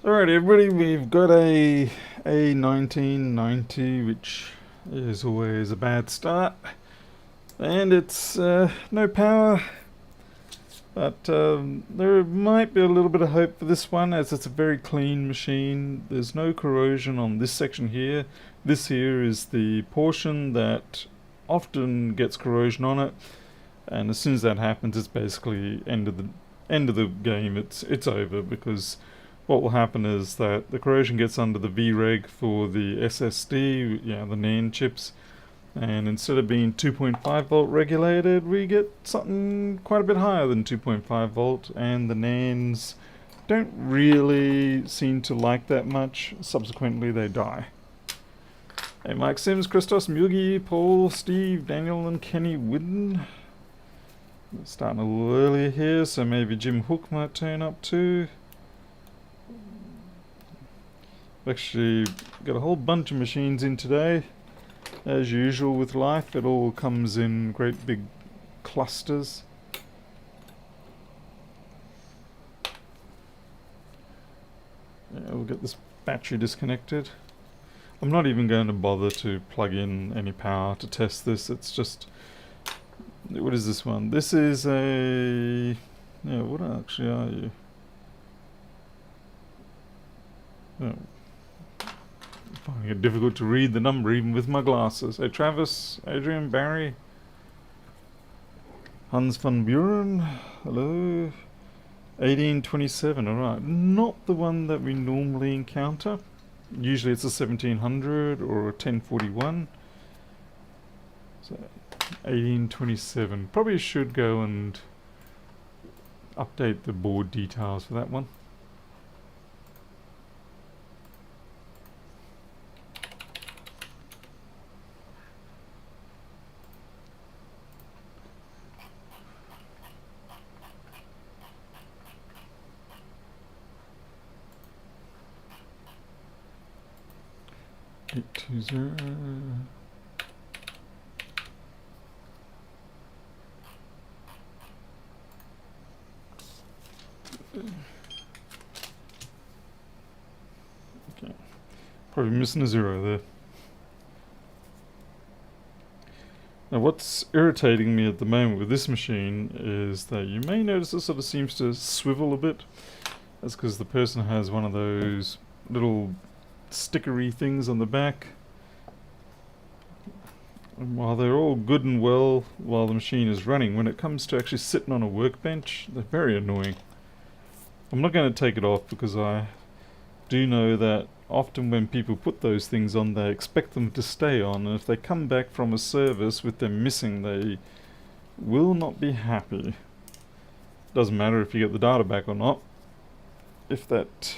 Alright, everybody, we've got a A1990, which is always a bad start, and it's no power, but there might be a little bit of hope for this one, as it's a very clean machine. There's no corrosion on this section here. This here is the portion that often gets corrosion on it, and as soon as that happens, it's basically end of the game. It's over, because what will happen is that the corrosion gets under the VREG for the SSD, the NAND chips, and instead of being 2.5 volt regulated, we get something quite a bit higher than 2.5 volt, and the NANDs don't really seem to like that much. Subsequently, they die. Hey, Mike Sims, Christos, Mugi, Paul, Steve, Daniel, and Kenny Whidden. Starting a little earlier here, so maybe Jim Hook might turn up too. Actually got a whole bunch of machines in today. As usual with life, it all comes in great big clusters. We'll get this battery disconnected. I'm not even going to bother to plug in any power to test this. It's just, what is this one? This is a, what actually are you? Oh. Finding it difficult to read the number even with my glasses. Hey, Travis, Adrian, Barry, Hans van Buren, hello. 1827, alright. Not the one that we normally encounter. Usually it's a 1700 or a 1041. So, 1827. Probably should go and update the board details for that one. Eight two zero. Okay, probably missing a zero there. Now, what's irritating me at the moment with this machine is that you may notice it sort of seems to swivel a bit. That's because the person has one of those little stickery things on the back. And while they're all good and well while the machine is running, when it comes to actually sitting on a workbench, they're very annoying. I'm not going to take it off because I do know that often when people put those things on, they expect them to stay on, and if they come back from a service with them missing, they will not be happy. Doesn't matter if you get the data back or not. If that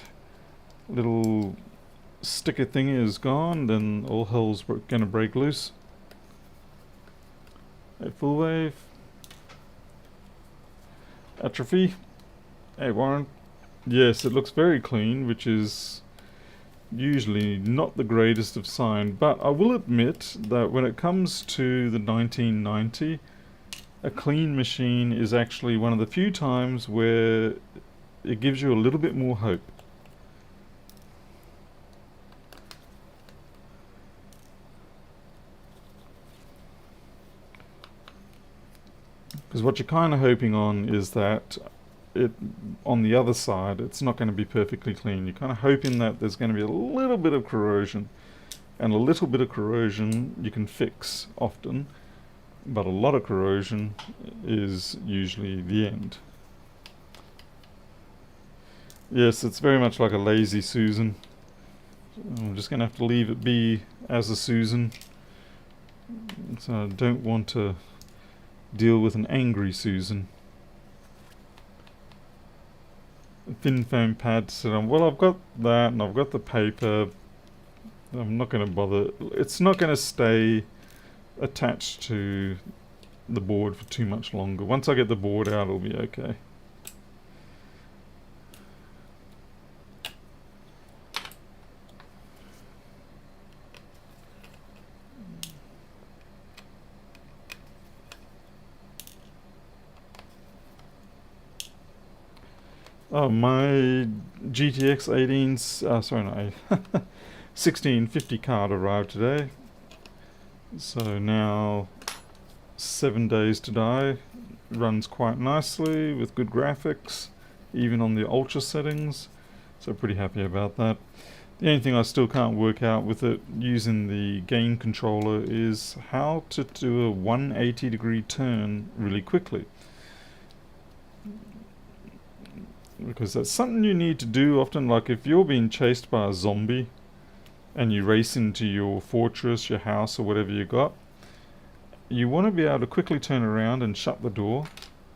little sticker thing is gone, then all hell's gonna break loose. Hey, full wave. Atrophy. Hey, Warren. Yes, it looks very clean, which is usually not the greatest of sign, but I will admit that when it comes to the 1990, a clean machine is actually one of the few times where it gives you a little bit more hope. Because what you're kind of hoping on is that on the other side, it's not going to be perfectly clean. You're kind of hoping that there's going to be a little bit of corrosion, and a little bit of corrosion you can fix often, but a lot of corrosion is usually the end. Yes, it's very much like a lazy Susan. I'm just going to have to leave it be as a Susan. So I don't want to deal with an angry Susan. Thin foam pad to sit on. Well, I've got that, and I've got the paper. I'm not going to bother. It's not going to stay attached to the board for too much longer. Once I get the board out, it'll be okay. Oh, my GTX 18, sorry, no, 1650 card arrived today. So now 7 days to die. Runs quite nicely with good graphics, even on the ultra settings. So pretty happy about that. The only thing I still can't work out with it using the game controller is how to do a 180-degree turn really quickly. Because that's something you need to do often, like if you're being chased by a zombie and you race into your fortress, your house, or whatever you got, you want to be able to quickly turn around and shut the door.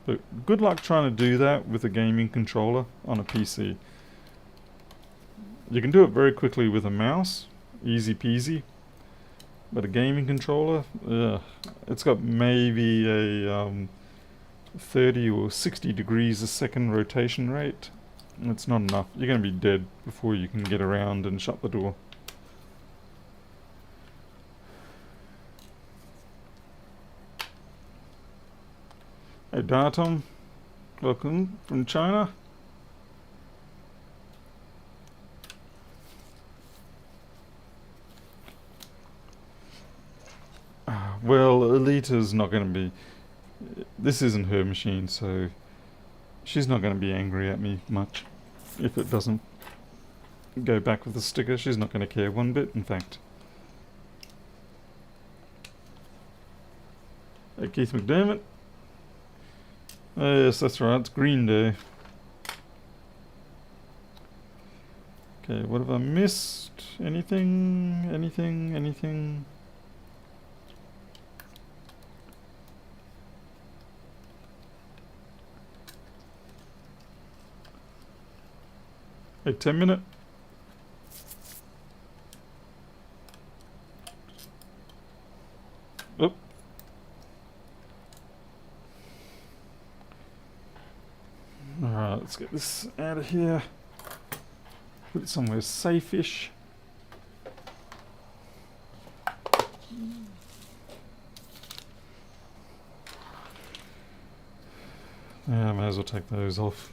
But good luck trying to do that with a gaming controller on a PC. You can do it very quickly with a mouse, easy peasy. But a gaming controller, it's got maybe a 30 or 60 degrees a second rotation rate. It's not enough. You're going to be dead before you can get around and shut the door. Hey Datum, welcome from China. Well, Alita's not going to be... This isn't her machine, so she's not going to be angry at me much. If it doesn't go back with the sticker, she's not going to care one bit, in fact. Hey Keith McDermott. Yes, that's right, it's Green Day. Okay, what have I missed? Anything? Hey, 10 minute. Oh. Alright, let's get this out of here. Put it somewhere safe-ish. Yeah, I may as well take those off.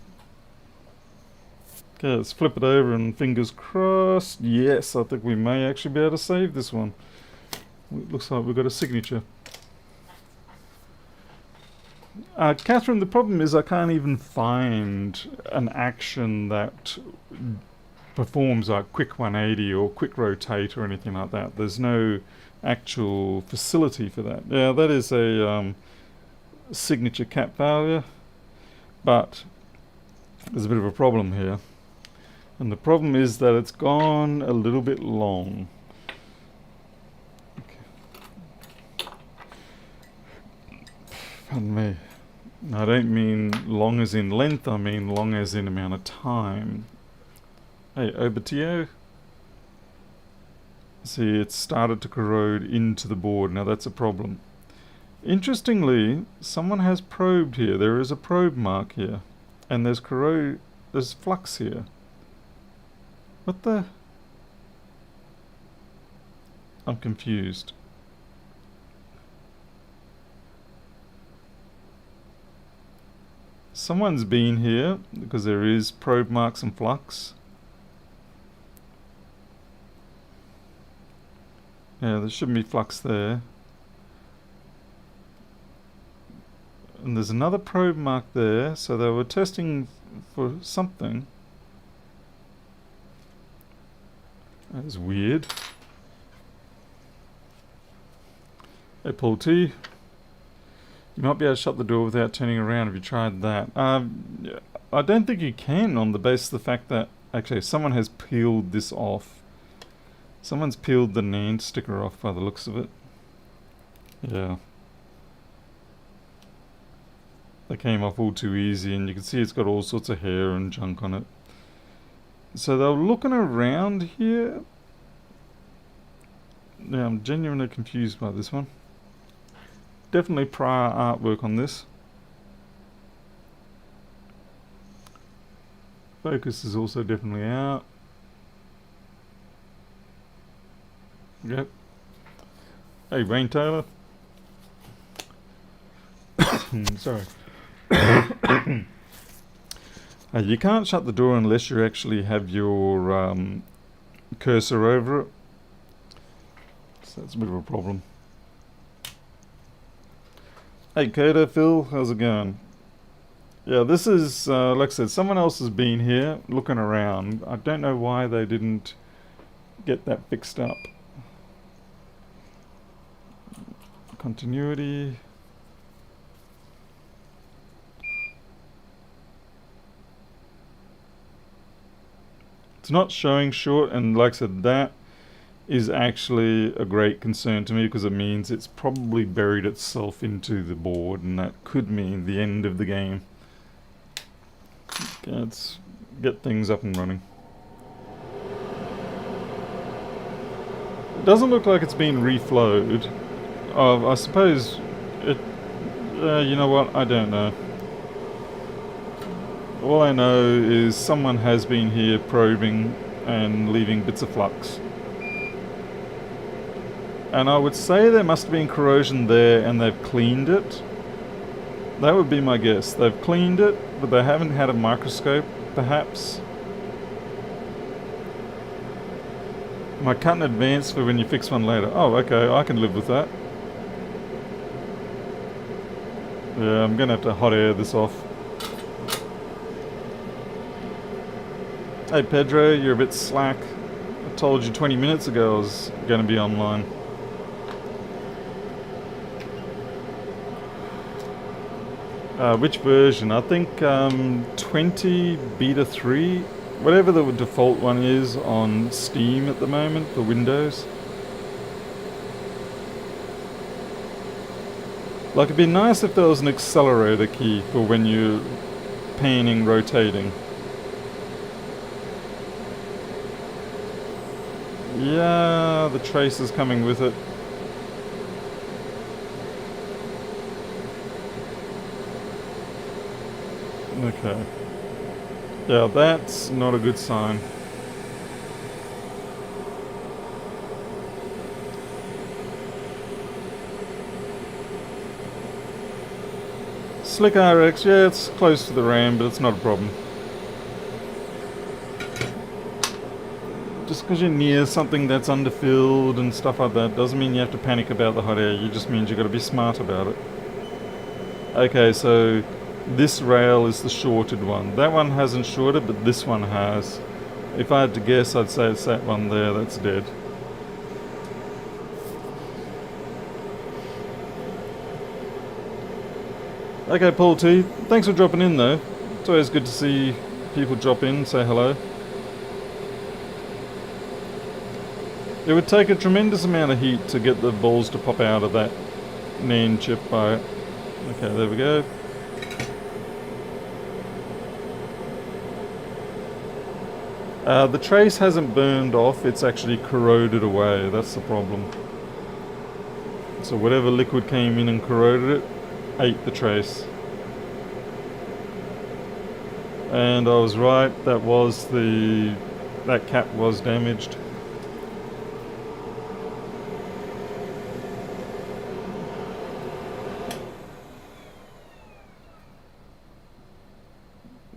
Okay, let's flip it over and fingers crossed. Yes, I think we may actually be able to save this one. It looks like we've got a signature. Catherine, the problem is I can't even find an action that performs like quick 180 or quick rotate or anything like that. There's no actual facility for that. Yeah, that is a signature cat failure, but there's a bit of a problem here. And the problem is that it's gone a little bit long. Okay. Pardon me. I don't mean long as in length, I mean long as in amount of time. Hey, Obertio. See, it's started to corrode into the board. Now that's a problem. Interestingly, someone has probed here. There is a probe mark here. And there's flux here. What the? I'm confused. Someone's been here because there is probe marks and flux. Yeah, there shouldn't be flux there. And there's another probe mark there, so they were testing for something. That is weird. Hey Paul T. You might be able to shut the door without turning around. Have you tried that? I don't think you can, on the basis of the fact that actually someone has peeled this off. Someone's peeled the NAND sticker off by the looks of it. Yeah. They came off all too easy, and you can see it's got all sorts of hair and junk on it. So they were looking around here. Yeah, I'm genuinely confused by this one. Definitely prior artwork on this. Focus is also definitely out. Yep. Hey, Wayne Taylor. Sorry. You can't shut the door unless you actually have your cursor over it. So that's a bit of a problem. Hey Coda, Phil, how's it going? Yeah, this is, like I said, someone else has been here looking around. I don't know why they didn't get that fixed up. Continuity. It's not showing short, and like I said, that is actually a great concern to me because it means it's probably buried itself into the board, and that could mean the end of the game. Okay, let's get things up and running. It doesn't look like it's been reflowed. I suppose it... you know what? I don't know. All I know is someone has been here probing and leaving bits of flux. And I would say there must have been corrosion there and they've cleaned it. That would be my guess. They've cleaned it, but they haven't had a microscope, perhaps. Am I cut in advance for when you fix one later? Oh, okay, I can live with that. Yeah, I'm gonna have to hot air this off. Hey Pedro, you're a bit slack. I told you 20 minutes ago I was gonna be online. Which version? I think 20 beta 3, whatever the default one is on Steam at the moment for Windows. Like, it'd be nice if there was an accelerator key for when you're panning, rotating. Yeah, the trace is coming with it. Okay. Yeah, that's not a good sign. Slick RX, yeah, it's close to the RAM, but it's not a problem. Just because you're near something that's underfilled and stuff like that doesn't mean you have to panic about the hot air. It just means you've got to be smart about it. Okay, so this rail is the shorted one. That one hasn't shorted, but this one has. If I had to guess, I'd say it's that one there that's dead. Okay, Paul T, thanks for dropping in though. It's always good to see people drop in, say hello. It would take a tremendous amount of heat to get the balls to pop out of that NAND chip by it. Okay, there we go. The trace hasn't burned off, it's actually corroded away, that's the problem. So whatever liquid came in and corroded it, ate the trace. And I was right, that cap was damaged.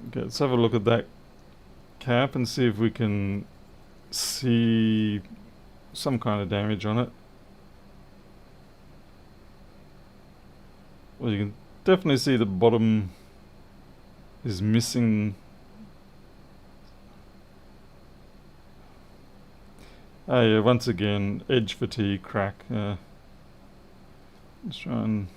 Okay, let's have a look at that cap and see if we can see some kind of damage on it. Well, you can definitely see the bottom is missing. Oh yeah, once again, edge fatigue crack. Let's try and...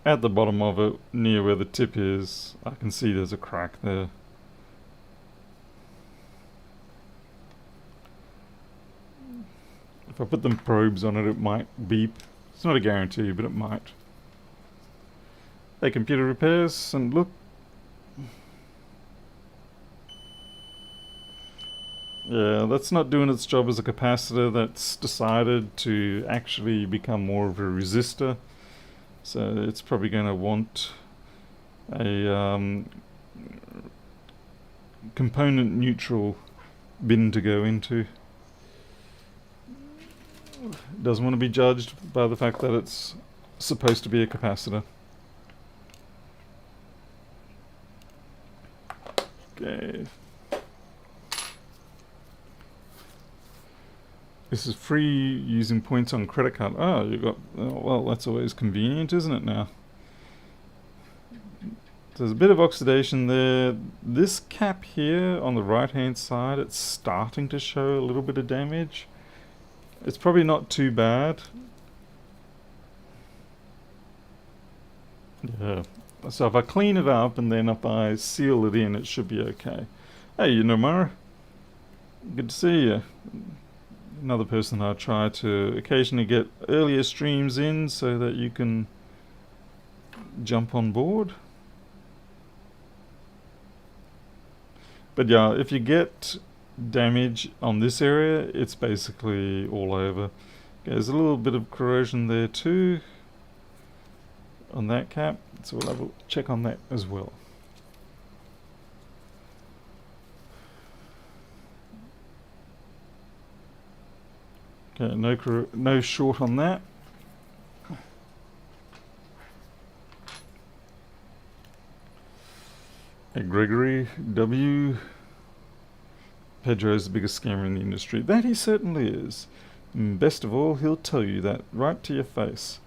At the bottom of it, near where the tip is, I can see there's a crack there. If I put them probes on it, it might beep. It's not a guarantee, but it might. Hey, computer repairs, and look. Yeah, that's not doing its job as a capacitor. That's decided to actually become more of a resistor. So it's probably going to want a component neutral bin to go into. Doesn't want to be judged by the fact that it's supposed to be a capacitor. Okay. This is free using points on credit card. Oh, you got... Oh, well, that's always convenient, isn't it now? There's a bit of oxidation there. This cap here on the right hand side, it's starting to show a little bit of damage. It's probably not too bad. Yeah. So if I clean it up and then if I seal it in, it should be okay. Hey, Nomara. Good to see you. Another person I try to occasionally get earlier streams in so that you can jump on board. But yeah, if you get damage on this area, it's basically all over. Okay, there's a little bit of corrosion there too on that cap, so we'll have a check on that as well. Okay, no short on that. Hey, Gregory W. Pedro's the biggest scammer in the industry. That he certainly is. And best of all, he'll tell you that right to your face.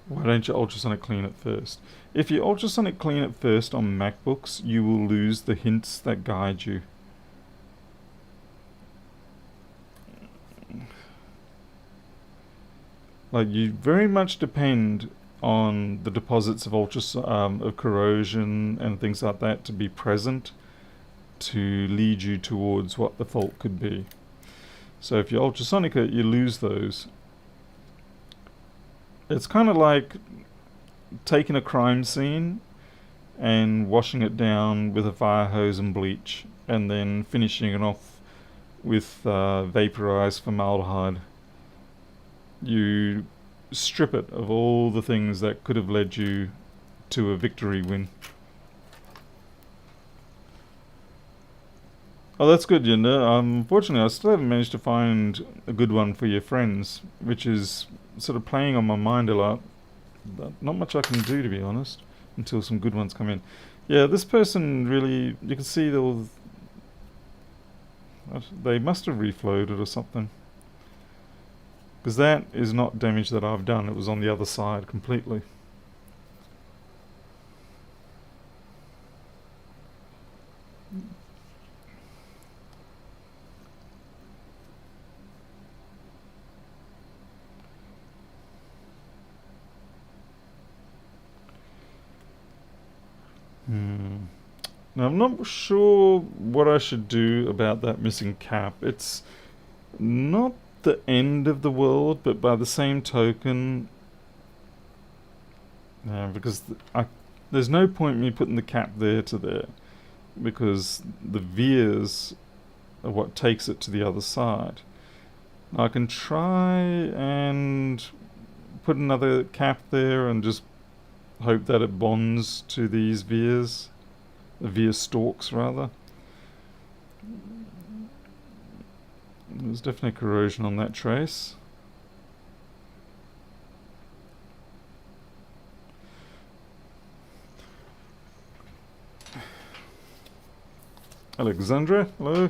Why don't you ultrasonic clean it first? If you ultrasonic clean it first on MacBooks, you will lose the hints that guide you. Like, you very much depend on the deposits of of corrosion and things like that to be present to lead you towards what the fault could be. So if you ultrasonic it, you lose those. It's kind of like taking a crime scene and washing it down with a fire hose and bleach and then finishing it off with vaporized formaldehyde. You strip it of all the things that could have led you to a victory win. Oh, that's good, Yinda. Unfortunately, I still haven't managed to find a good one for your friends, which is sort of playing on my mind a lot. But not much I can do, to be honest, until some good ones come in. Yeah, this person really, you can see they must have reflowed it or something. Because that is not damage that I've done, it was on the other side completely. Now I'm not sure what I should do about that missing cap. It's not the end of the world, but by the same token, because there's no point in me putting the cap there to there, because the vias are what takes it to the other side. Now I can try and put another cap there and just hope that it bonds to these vias, the via stalks rather. There's definitely corrosion on that trace. Alexandra, hello.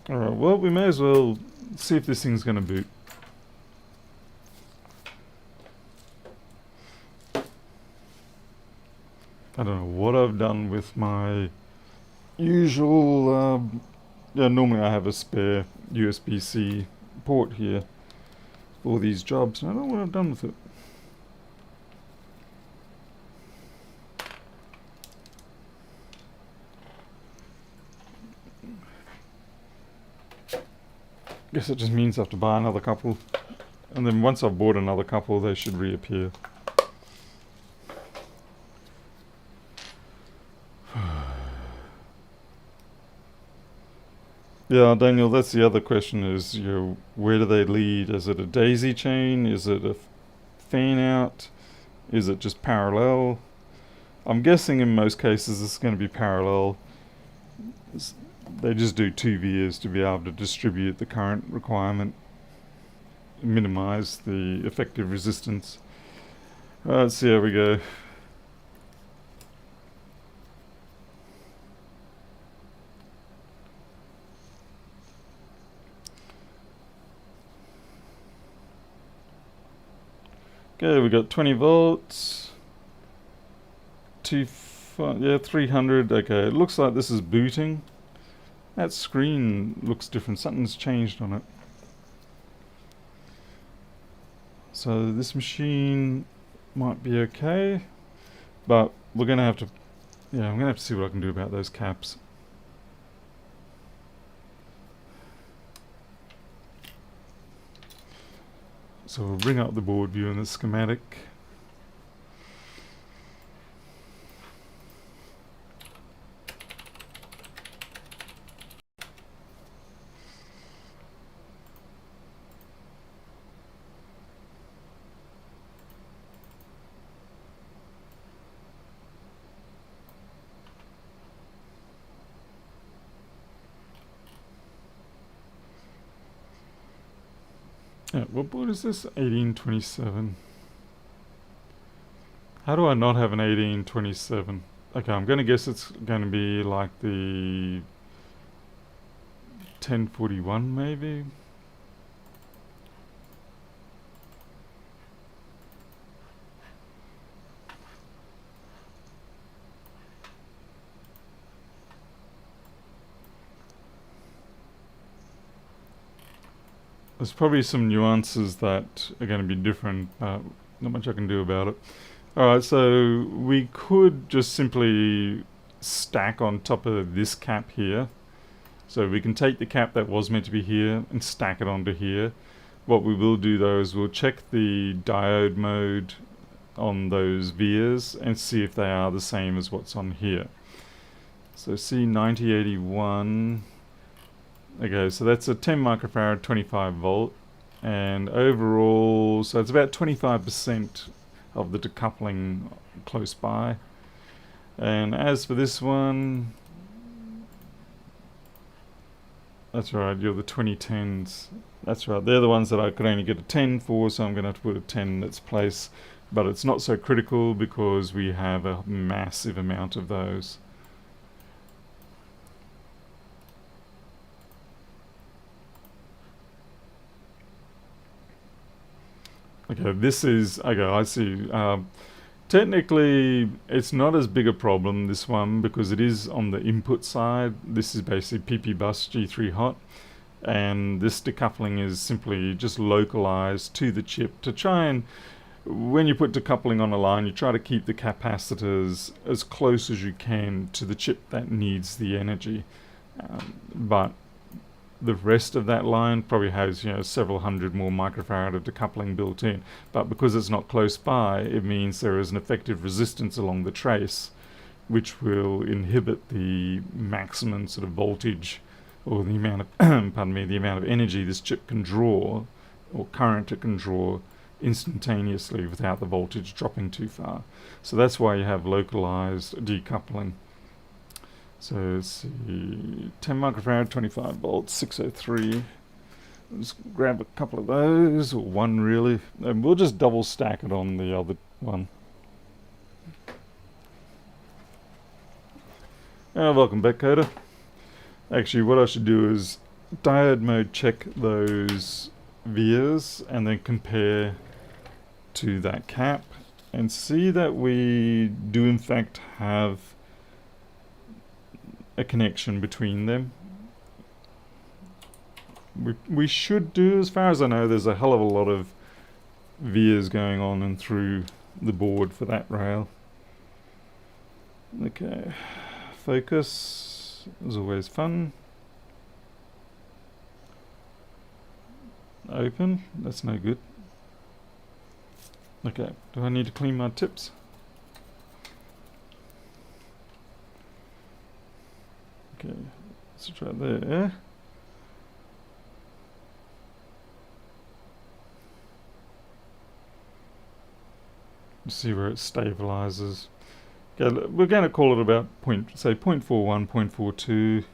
Alright, well, we may as well see if this thing's going to boot. I don't know what I've done with my usual, yeah, normally I have a spare USB-C port here for these jobs, and I don't know what I've done with it. Guess it just means I have to buy another couple, and then once I've bought another couple, they should reappear. Yeah, Daniel, that's the other question is, where do they lead? Is it a daisy chain? Is it a fan out? Is it just parallel? I'm guessing in most cases it's going to be parallel. They just do 2 vias to be able to distribute the current requirement, minimize the effective resistance. Let's see how we go. Okay, we got 20 volts. 300. Okay, it looks like this is booting. That screen looks different. Something's changed on it. So this machine might be okay, but we're gonna have to, I'm gonna have to see what I can do about those caps. So we'll bring up the board view in the schematic. Yeah, what board is this? 1827. How do I not have an 1827? Okay, I'm going to guess it's going to be like the 1041 maybe? There's probably some nuances that are going to be different, but not much I can do about it. Alright, so we could just simply stack on top of this cap here. So we can take the cap that was meant to be here and stack it onto here. What we will do though is we'll check the diode mode on those vias and see if they are the same as what's on here. So C9081. Okay, so that's a 10 microfarad, 25 volt, and overall, so it's about 25% of the decoupling close by. And as for this one, that's right, you're the 2010s. That's right, they're the ones that I could only get a 10 for, so I'm going to have to put a 10 in its place. But it's not so critical because we have a massive amount of those. Okay, I see. Technically, it's not as big a problem, this one, because it is on the input side. This is basically PP bus G3 hot, and this decoupling is simply just localized to the chip to try and, when you put decoupling on a line, you try to keep the capacitors as close as you can to the chip that needs the energy. But the rest of that line probably has, several hundred more microfarad of decoupling built in. But because it's not close by, it means there is an effective resistance along the trace, which will inhibit the maximum sort of voltage, or the amount of, the amount of energy this chip can draw, or current it can draw instantaneously without the voltage dropping too far. So that's why you have localized decoupling. So let's see, 10 microfarad, 25 volts, 603. Let's grab a couple of those, or one really, and we'll just double stack it on the other one. Welcome back, Coder. Actually, what I should do is diode mode check those vias and then compare to that cap and see that we do in fact have a connection between them. We should do, as far as I know, there's a hell of a lot of vias going on and through the board for that rail. Okay, focus is always fun. Open, that's no good. Okay, do I need to clean my tips? Okay, let's try there. See where it stabilizes. Okay, we're going to call it about say 0.41, 0.42.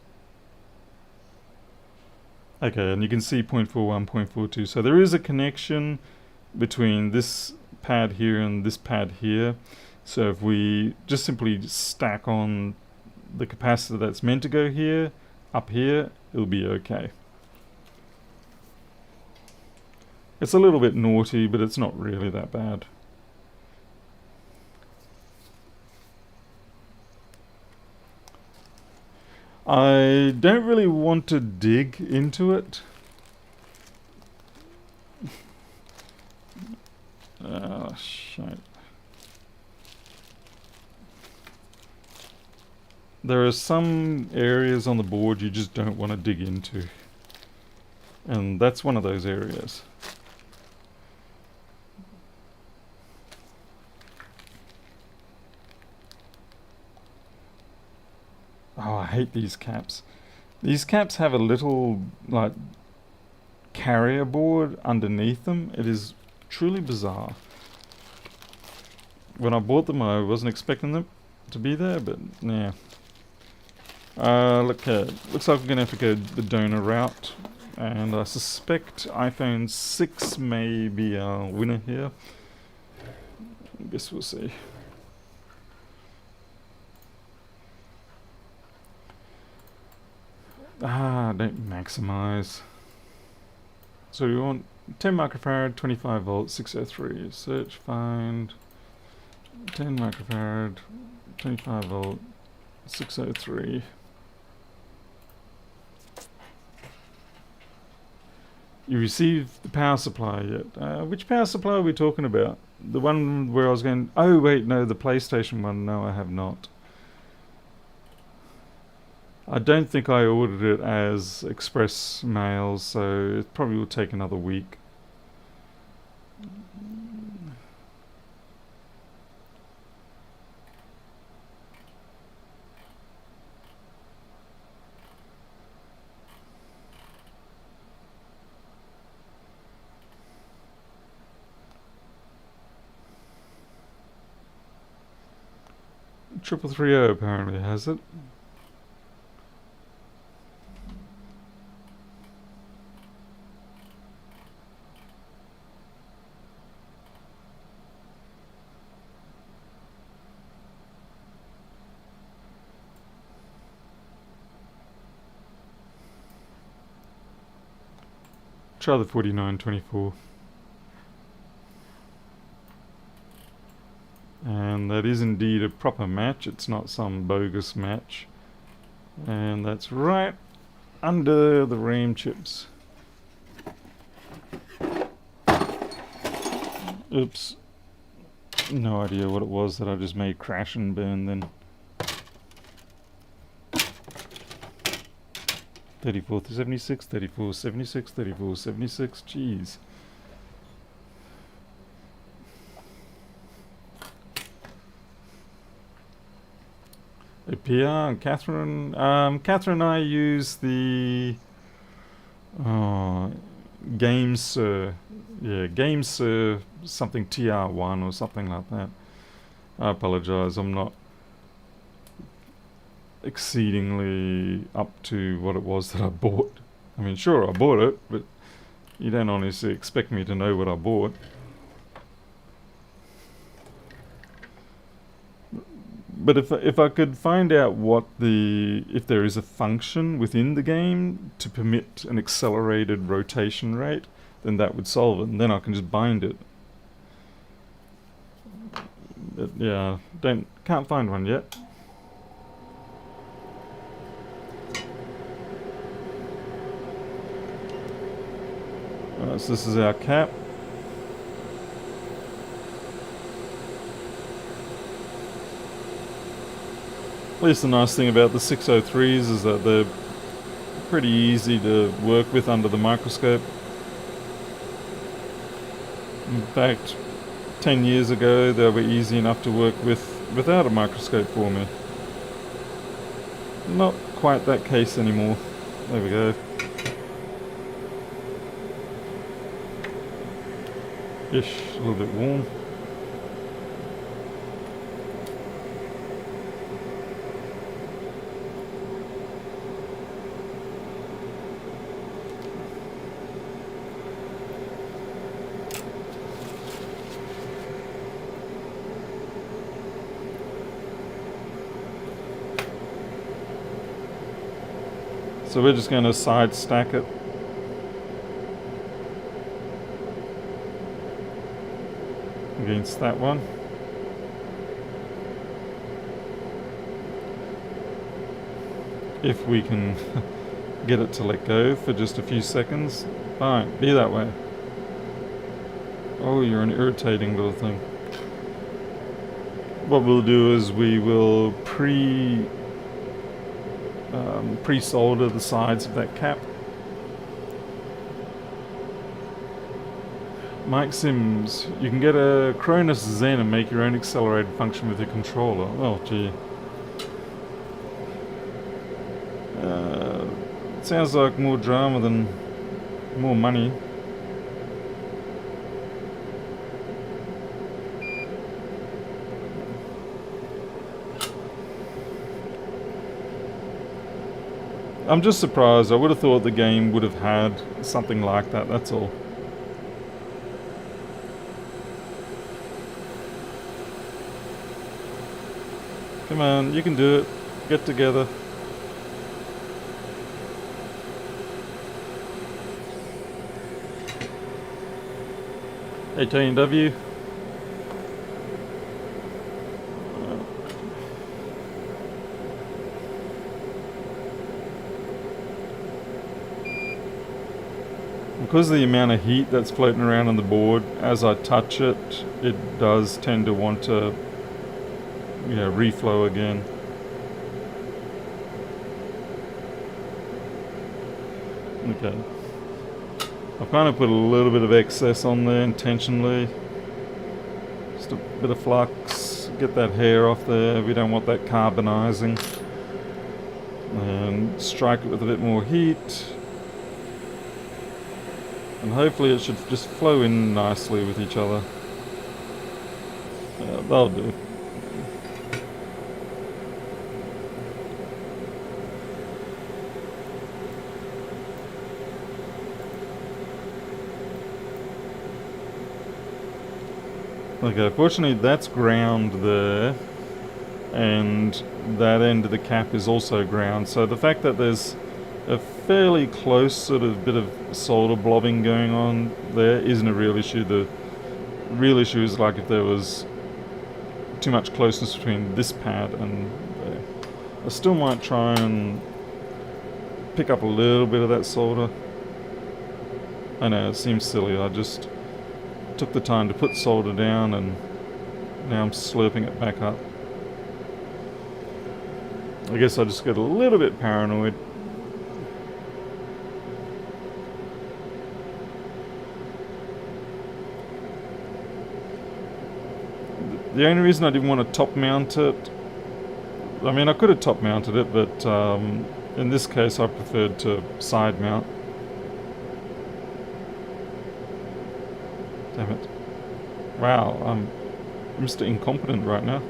Okay, and you can see 0.41, 0.42. So there is a connection between this pad here and this pad here. So if we just simply stack on the capacitor that's meant to go here, up here, it'll be okay. It's a little bit naughty, but it's not really that bad. I don't really want to dig into it. Oh, shit. There are some areas on the board you just don't want to dig into. And that's one of those areas. Oh, I hate these caps. These caps have a little, like, carrier board underneath them. It is truly bizarre. When I bought them, I wasn't expecting them to be there, but yeah. Looks like we're going to have to go the donor route. And I suspect iPhone 6 may be our winner here. I guess we'll see. Don't maximize. So we want 10 microfarad, 25 volt, 603. Search, find 10 microfarad, 25 volt, 603. You received the power supply yet? Which power supply are we talking about? The one where I was going... Oh, wait, no, the PlayStation one. No, I have not. I don't think I ordered it as express mail, so it probably will take another week. Triple 30 apparently has it. Try the 4924. And that is indeed a proper match, it's not some bogus match. And that's right under the RAM chips. Oops. No idea what it was that I just made crash and burn then. 3476, 3476, 3476, jeez. PR and Catherine. Catherine and I use the GameSir. Yeah, GameSir something TR1 or something like that. I apologize, I'm not exceedingly up to what it was that I bought. I mean, sure, I bought it, but you don't honestly expect me to know what I bought. But if I could find out if there is a function within the game to permit an accelerated rotation rate, then that would solve it, and then I can just bind it. But yeah, can't find one yet. Alright, so this is our cap. At least the nice thing about the 603s is that they're pretty easy to work with under the microscope. In fact, 10 years ago they were easy enough to work with without a microscope for me. Not quite that case anymore. There we go. Ish, a little bit warm. So we're just going to side stack it. Against that one. If we can get it to let go for just a few seconds. Fine, be that way. Oh, you're an irritating little thing. What we'll do is we will pre-solder the sides of that cap. Mike Sims, you can get a Cronus Zen and make your own accelerated function with your controller. Oh, gee. It sounds like more drama than more money. I'm just surprised. I would have thought the game would have had something like that, that's all. Come on, you can do it. Get together. A1990. Because of the amount of heat that's floating around on the board, as I touch it, it does tend to want to, reflow again. Okay. I've kind of put a little bit of excess on there intentionally. Just a bit of flux, get that hair off there. We don't want that carbonizing. And strike it with a bit more heat. And hopefully it should just flow in nicely with each other. That'll do. Okay, fortunately that's ground there, and that end of the cap is also ground, so the fact that there's a fairly close sort of bit of solder blobbing going on there isn't a real issue. The real issue is like if there was too much closeness between this pad and there. I still might try and pick up a little bit of that solder. I know, it seems silly, I just took the time to put solder down and now I'm slurping it back up. I guess I just get a little bit paranoid. The only reason I didn't want to top mount it, I mean I could have top mounted it, but in this case I preferred to side mount. Damn it. Wow, I'm Mr. Incompetent right now.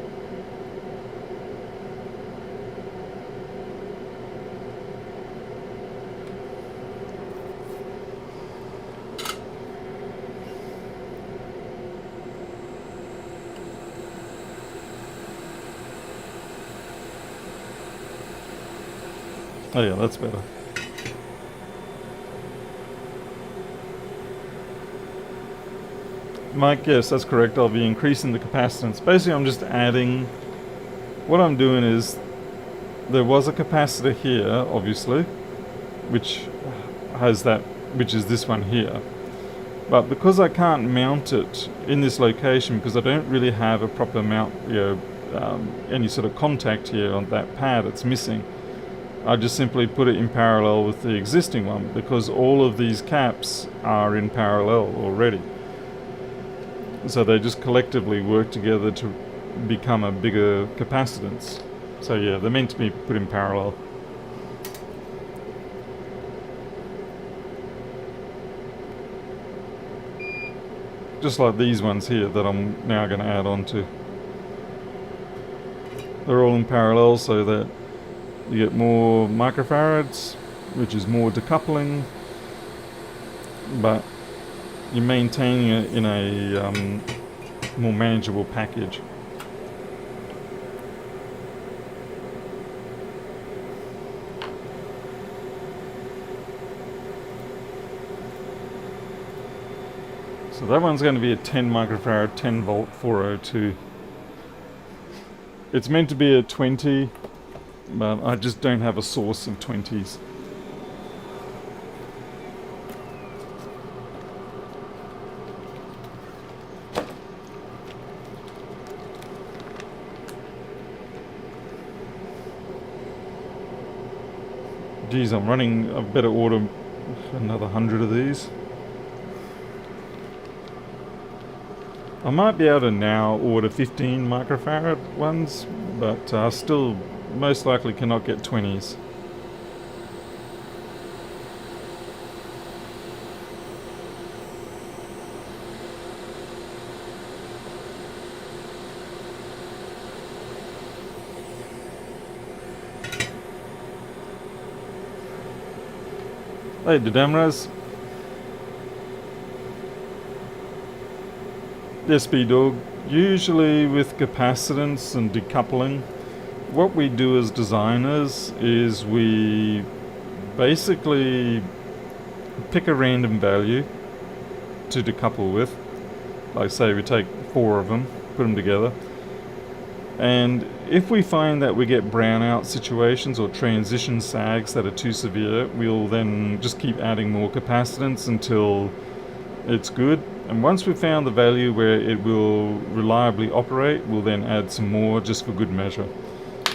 Oh yeah, that's better. Mike, yes, that's correct. I'll be increasing the capacitance. Basically, I'm just adding... What I'm doing is... There was a capacitor here, obviously, which has that... which is this one here. But because I can't mount it in this location, because I don't really have a proper mount, any sort of contact here on that pad, it's missing. I just simply put it in parallel with the existing one, because all of these caps are in parallel already. So they just collectively work together to become a bigger capacitance. So yeah, they're meant to be put in parallel. Just like these ones here that I'm now going to add on to. They're all in parallel so that you get more microfarads, which is more decoupling, but you're maintaining it in a more manageable package. So that one's going to be a 10 microfarad, 10 volt 402. It's meant to be a 20, but I just don't have a source of 20s. Geez, I'm running, I better order another 100 of these. I might be able to now order 15 microfarad ones, but still most likely cannot get 20s. Hey, Damraz. Yes, B-Dog. Usually with capacitance and decoupling, what we do as designers is we basically pick a random value to decouple with. Like say we take 4 of them, put them together. And if we find that we get brownout situations or transition sags that are too severe, we'll then just keep adding more capacitance until it's good. And once we've found the value where it will reliably operate, we'll then add some more just for good measure.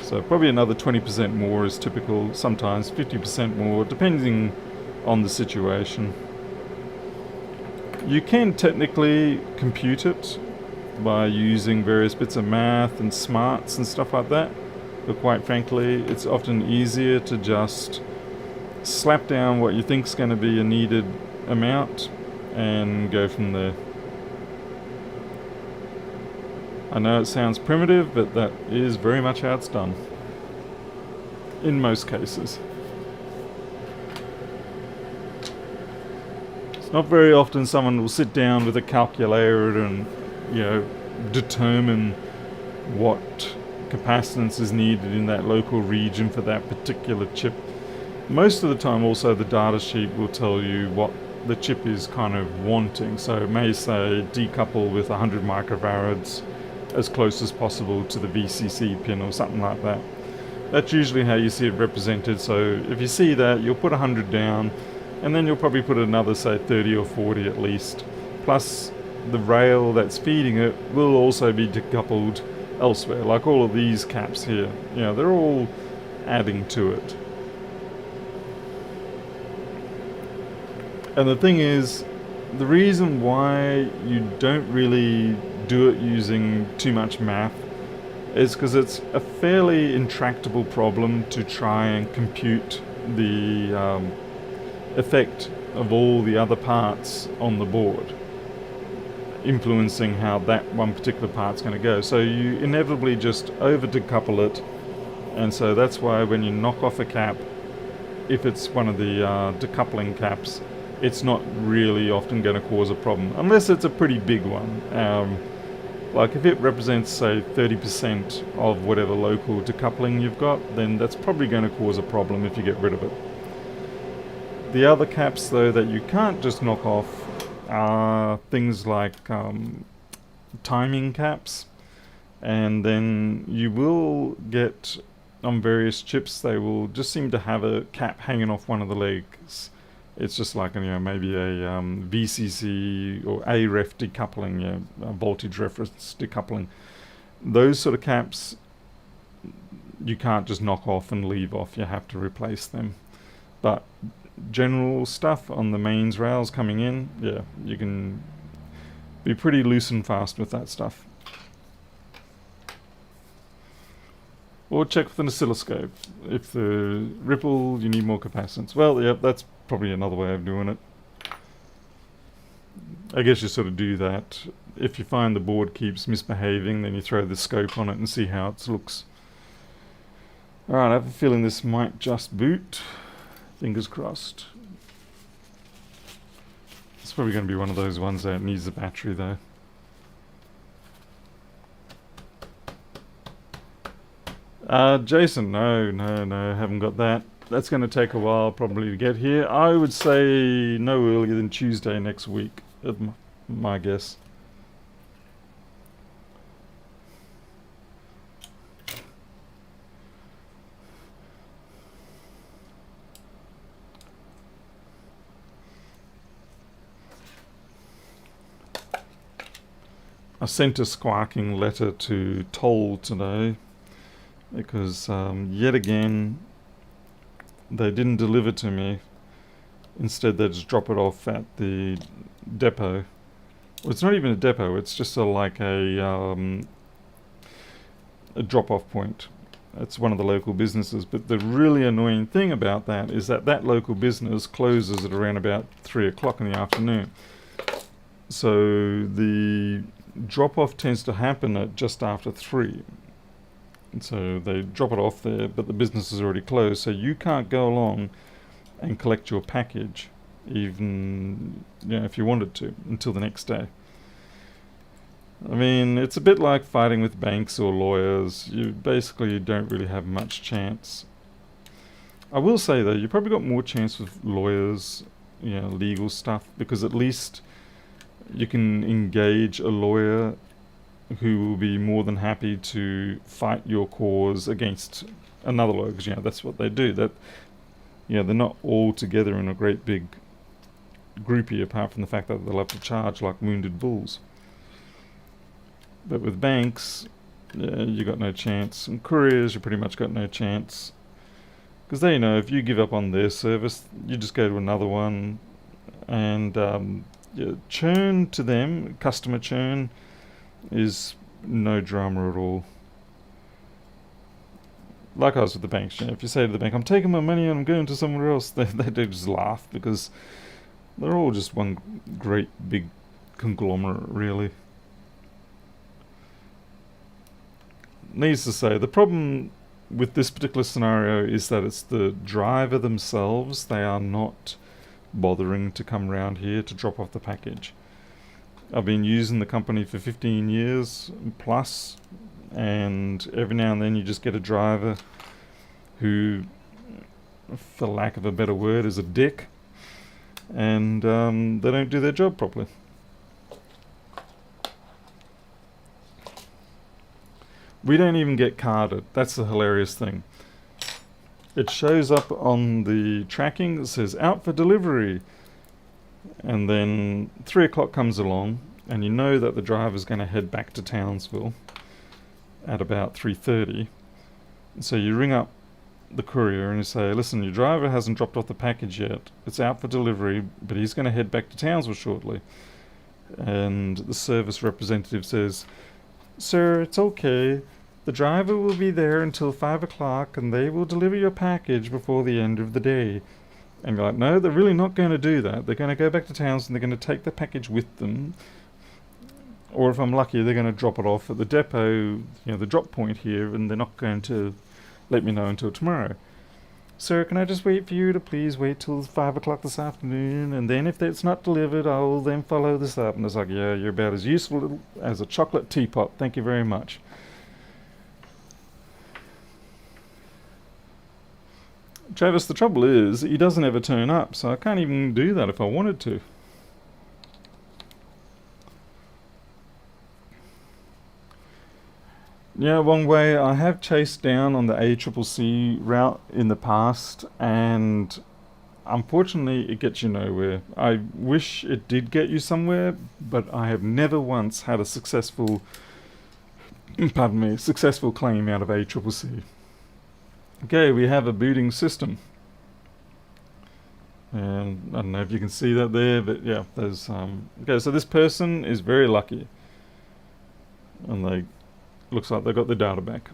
So probably another 20% more is typical, sometimes 50% more, depending on the situation. You can technically compute it by using various bits of math and smarts and stuff like that, but quite frankly it's often easier to just slap down what you think is going to be a needed amount and go from there. I know it sounds primitive, but that is very much how it's done in most cases. It's not very often someone will sit down with a calculator and determine what capacitance is needed in that local region for that particular chip. Most of the time also the data sheet will tell you what the chip is kind of wanting. So it may say decouple with 100 microfarads as close as possible to the VCC pin or something like that. That's usually how you see it represented. So if you see that, you'll put 100 down and then you'll probably put another say 30 or 40 at least. Plus the rail that's feeding it will also be decoupled elsewhere, like all of these caps here. They're all adding to it. And the thing is, the reason why you don't really do it using too much math is because it's a fairly intractable problem to try and compute the effect of all the other parts on the board, influencing how that one particular part's going to go. So you inevitably just over decouple it, and so that's why when you knock off a cap, if it's one of the decoupling caps, it's not really often going to cause a problem, unless it's a pretty big one. Like if it represents say 30% of whatever local decoupling you've got, then that's probably going to cause a problem if you get rid of it. The other caps though that you can't just knock off are things like timing caps, and then you will get on various chips they will just seem to have a cap hanging off one of the legs. It's just like maybe a VCC or a ref decoupling, a voltage reference decoupling. Those sort of caps you can't just knock off and leave off, you have to replace them. But general stuff on the mains rails coming in, you can be pretty loose and fast with that stuff. Or check with an oscilloscope. If the ripple, you need more capacitance. Well, that's probably another way of doing it. I guess you sort of do that. If you find the board keeps misbehaving, then you throw the scope on it and see how it looks. Alright, I have a feeling this might just boot. Fingers crossed. It's probably going to be one of those ones that needs a battery though. Jason, no, haven't got that. That's going to take a while probably to get here. I would say no earlier than Tuesday next week my guess. I sent a squawking letter to Toll today because yet again they didn't deliver to me. Instead they just drop it off at the depot. Well, it's not even a depot, it's just like a drop-off point. It's one of the local businesses, but the really annoying thing about that is that that local business closes at around about 3 o'clock in the afternoon. So the drop-off tends to happen at just after 3. And so they drop it off there, but the business is already closed, so you can't go along and collect your package, even if you wanted to, until the next day. I mean, it's a bit like fighting with banks or lawyers. You basically don't really have much chance. I will say though, you probably got more chance with lawyers, legal stuff, because at least you can engage a lawyer who will be more than happy to fight your cause against another lawyer, because that's what they do. That they're not all together in a great big groupie, apart from the fact that they'll have to charge like wounded bulls. But with banks, you got no chance. And couriers, you pretty much got no chance, because they know if you give up on their service, you just go to another one, and churn to them, customer churn, is no drama at all. Like I was with the banks, if you say to the bank, I'm taking my money and I'm going to somewhere else, they just laugh, because they're all just one great big conglomerate, really. Needs to say, the problem with this particular scenario is that it's the driver themselves. They are not bothering to come around here to drop off the package. I've been using the company for 15 years plus, and every now and then you just get a driver who, for lack of a better word, is a dick, and they don't do their job properly. We don't even get carded. That's the hilarious thing. It shows up on the tracking that says out for delivery, and then 3 o'clock comes along, and you know that the driver's going to head back to Townsville at about 3:30. So you ring up the courier and you say, listen, your driver hasn't dropped off the package yet. It's out for delivery, but he's going to head back to Townsville shortly. And the service representative says, sir, it's okay. The driver will be there until 5 o'clock, and they will deliver your package before the end of the day. And you're like, no, they're really not going to do that. They're going to go back to Townsville and they're going to take the package with them. Or if I'm lucky, they're going to drop it off at the depot, the drop point here, and they're not going to let me know until tomorrow. Sir, can I just wait for you to please wait till 5 o'clock this afternoon, and then if it's not delivered, I'll then follow this up. And it's like, yeah, you're about as useful as a chocolate teapot. Thank you very much. Travis, the trouble is, he doesn't ever turn up, so I can't even do that if I wanted to. Yeah, one way I have chased down on the ACCC route in the past, and unfortunately it gets you nowhere. I wish it did get you somewhere, but I have never once had a successful claim out of ACCC. Okay, we have a booting system. And I don't know if you can see that there, but yeah, there's okay, so this person is very lucky. And looks like they got the data back.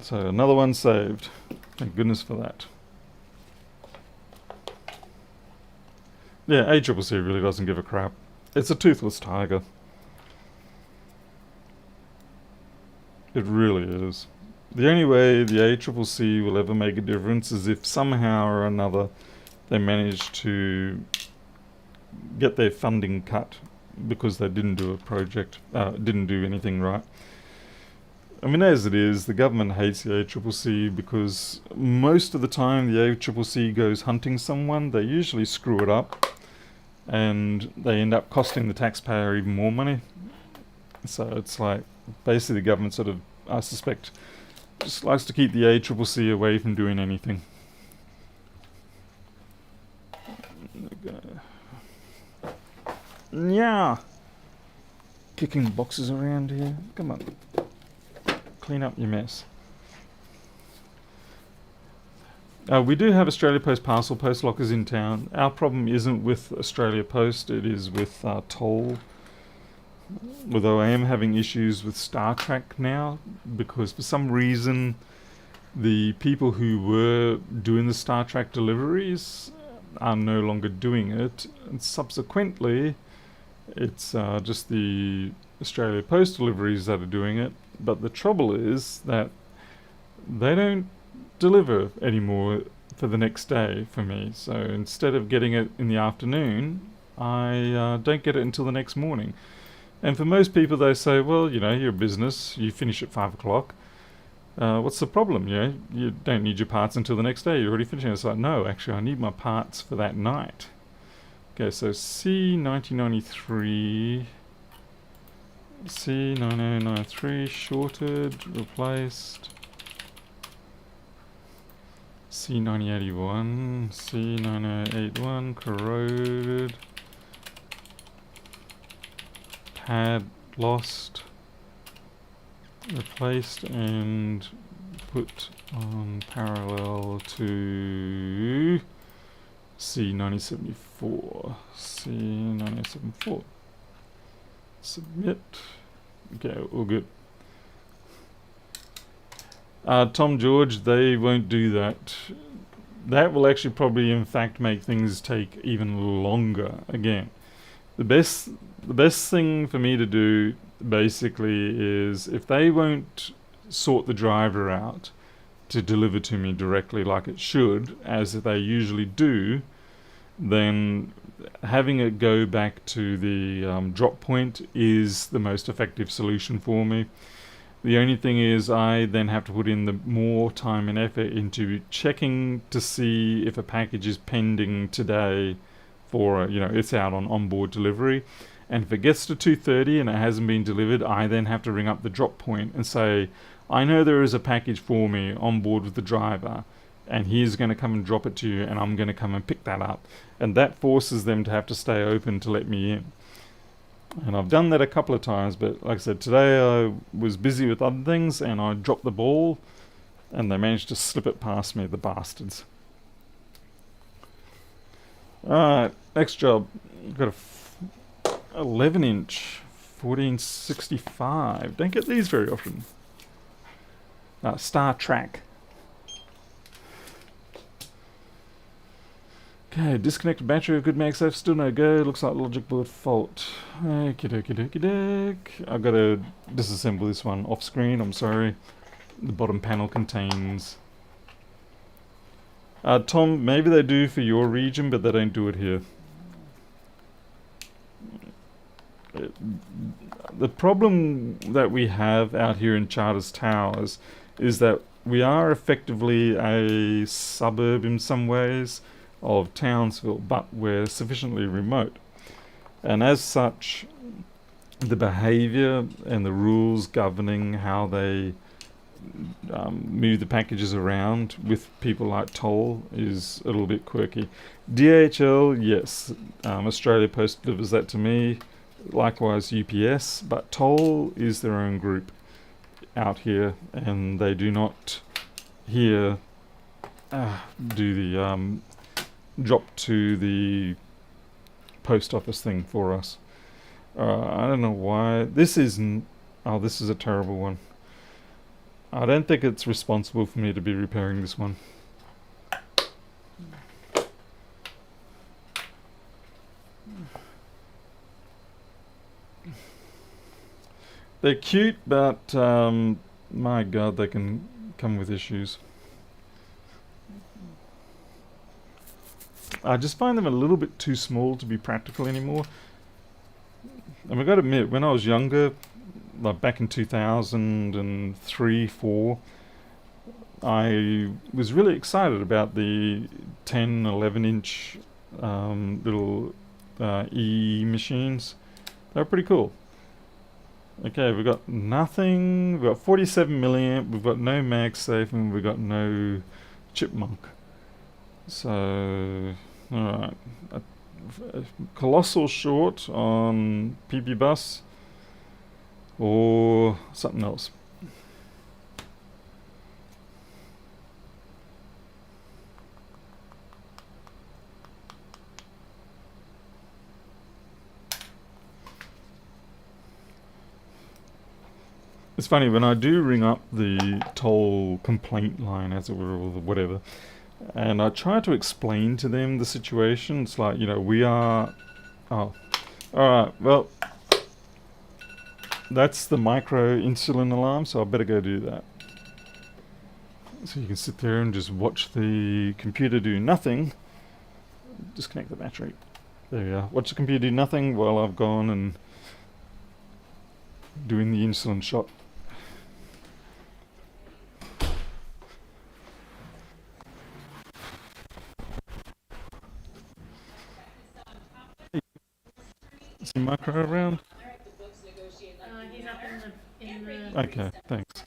So another one saved. Thank goodness for that. Yeah, ACCC really doesn't give a crap. It's a toothless tiger. It really is. The only way the ACCC will ever make a difference is if somehow or another they manage to get their funding cut because they didn't do a project, didn't do anything right. I mean, as it is, the government hates the ACCC because most of the time the ACCC goes hunting someone, they usually screw it up. and they end up costing the taxpayer even more money. So it's like basically the government sort of, I suspect, just likes to keep the ACCC away from doing anything. Yeah, kicking boxes around here. Come on, clean up your mess. We do have Australia Post parcel post lockers in town. Our problem isn't with Australia Post, it is with Toll. Although I am having issues with Star Trek now, because for some reason the people who were doing the Star Trek deliveries are no longer doing it, and subsequently it's just the Australia Post deliveries that are doing it. But the trouble is that they don't deliver anymore for the next day for me. So instead of getting it in the afternoon, I don't get it until the next morning. And for most people, they say, well, you know, you're a business, you finish at 5 o'clock. What's the problem? You know, you don't need your parts until the next day. You're already finishing. It's like, no, actually, I need my parts for that night. Okay, so C1993, C9093, shorted, replaced. C9081, C9081, corroded. Pad lost, replaced, and put on parallel to C9074. C9074. Submit. Okay, all good. Tom George, they won't do that. That will actually probably in fact make things take even longer again. The best thing for me to do basically is, if they won't sort the driver out to deliver to me directly like it should, as they usually do, then having it go back to the drop point is the most effective solution for me. The only thing is, I then have to put in the more time and effort into checking to see if a package is pending today for, you know, it's out on onboard delivery. And if it gets to 2:30 and it hasn't been delivered, I then have to ring up the drop point and say, I know there is a package for me on board with the driver, and he's going to come and drop it to you, and I'm going to come and pick that up. And that forces them to have to stay open to let me in. And I've done that a couple of times, but like I said, today I was busy with other things and I dropped the ball and they managed to slip it past me, the bastards. Alright, next job. I've got a 11-inch 1465. Don't get these very often. Star Trek. Okay, disconnected battery of good MagSafe, still no go. Looks like logic board fault. Okie dokie dokie doke. I've got to disassemble this one off screen, I'm sorry. The bottom panel contains... Tom, maybe they do for your region, but they don't do it here. The problem that we have out here in Charters Towers is that we are effectively a suburb in some ways of Townsville, but we're sufficiently remote. And as such, the behavior and the rules governing how they move the packages around with people like Toll is a little bit quirky. DHL, yes, Australia Post delivers that to me, likewise UPS, but Toll is their own group out here, and they do not here do the drop to the post office thing for us. I don't know why. This isn't... Oh, this is a terrible one. I don't think it's responsible for me to be repairing this one. They're cute, but my god, they can come with issues. I just find them a little bit too small to be practical anymore. And I've got to admit, when I was younger, like back in 2003, 4, I was really excited about the 10, 11-inch little E machines. They're pretty cool. Okay, we've got nothing. We've got 47 milliamp. We've got no MagSafe, and we've got no chipmunk. So, alright. A colossal short on PP bus or something else. It's funny, when I do ring up the toll complaint line, as it were, or whatever, and I try to explain to them the situation. It's like, we are... Oh, alright, well, that's the micro insulin alarm, so I better go do that. So you can sit there and just watch the computer do nothing. Disconnect the battery. There you are. Watch the computer do nothing while I've gone and doing the insulin shot. Is the micro around? He's up in the. Okay, thanks.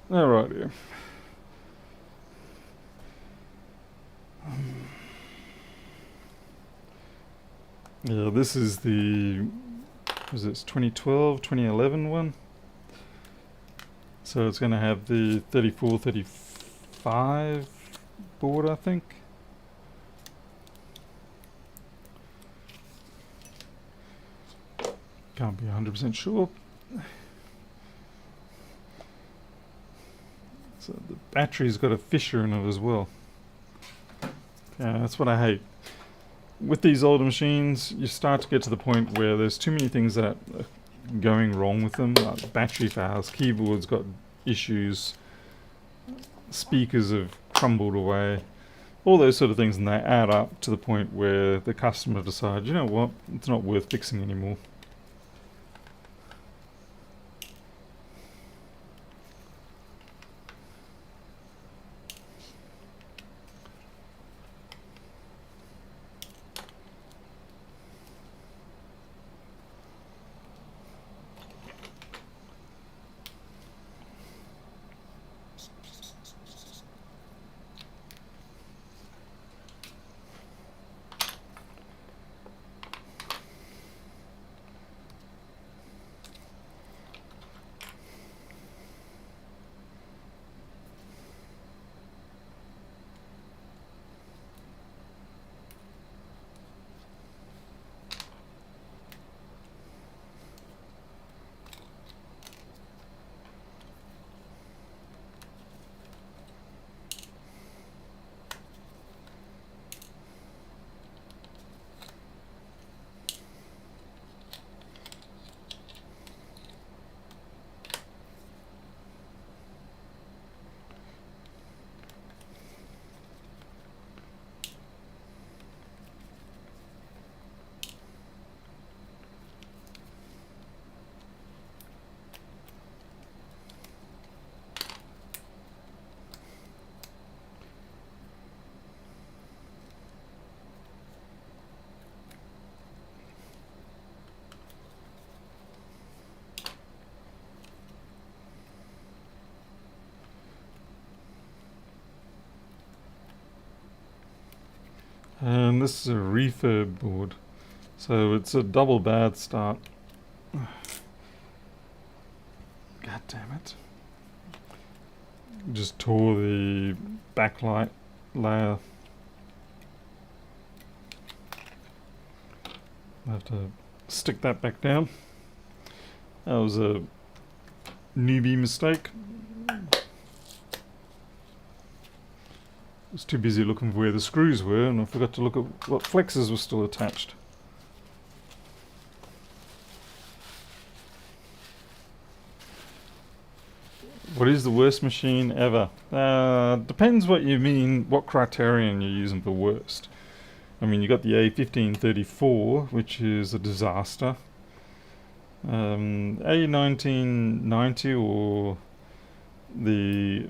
Alright, here. Yeah, this is the, was it 2012, 2011 one? So it's going to have the 34, 35 board, I think. Can't be 100% sure. So the battery's got a fissure in it as well. Yeah, that's what I hate. With these older machines, you start to get to the point where there's too many things that are going wrong with them. Like battery fails, keyboards got issues, speakers have crumbled away, all those sort of things, and they add up to the point where the customer decides, you know what, it's not worth fixing anymore. And this is a refurb board. So it's a double bad start. God damn it. Just tore the backlight layer. I have to stick that back down. That was a newbie mistake. I was too busy looking for where the screws were, and I forgot to look at what flexes were still attached. What is the worst machine ever? Depends what you mean, what criterion you're using for worst. I mean, you got the A1534, which is a disaster. A1990 or the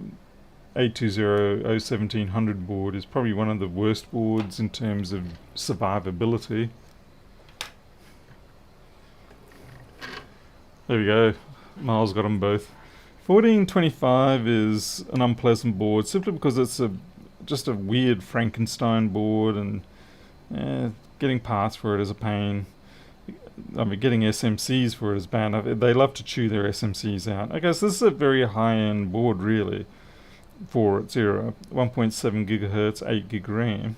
A20 01700 board is probably one of the worst boards in terms of survivability. There we go. Miles got them both. 1425 is an unpleasant board simply because it's just a weird Frankenstein board, and getting parts for it is a pain. I mean, getting SMCs for it is bad. They love to chew their SMCs out. I guess this is a very high-end board, really, for its era. 1.7 gigahertz, 8 gig RAM.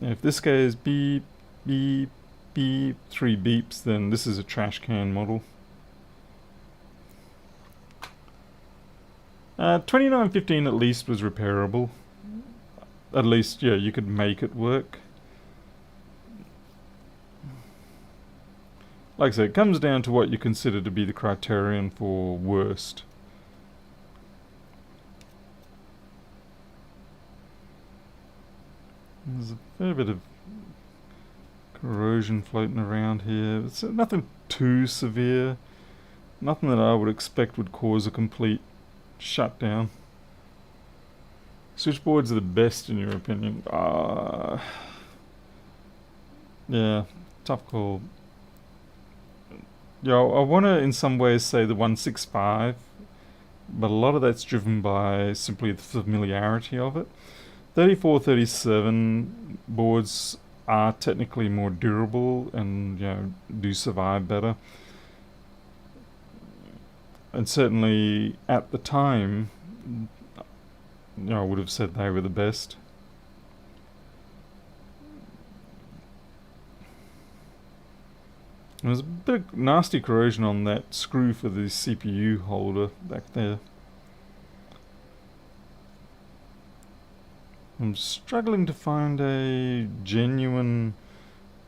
If this goes beep, beep, beep, 3 beeps, then this is a trash can model. 2915 at least was repairable. At least, yeah, you could make it work. Like I said, it comes down to what you consider to be the criterion for worst. There's a fair bit of corrosion floating around here. It's nothing too severe. Nothing that I would expect would cause a complete shutdown. Switchboards are the best in your opinion? Yeah, tough call. Yeah, I want to in some ways say the 165, but a lot of that's driven by simply the familiarity of it. 3437 boards are technically more durable and, you know, do survive better. And certainly at the time, you know, I would have said they were the best. There's a bit of nasty corrosion on that screw for the CPU holder back there. I'm struggling to find a genuine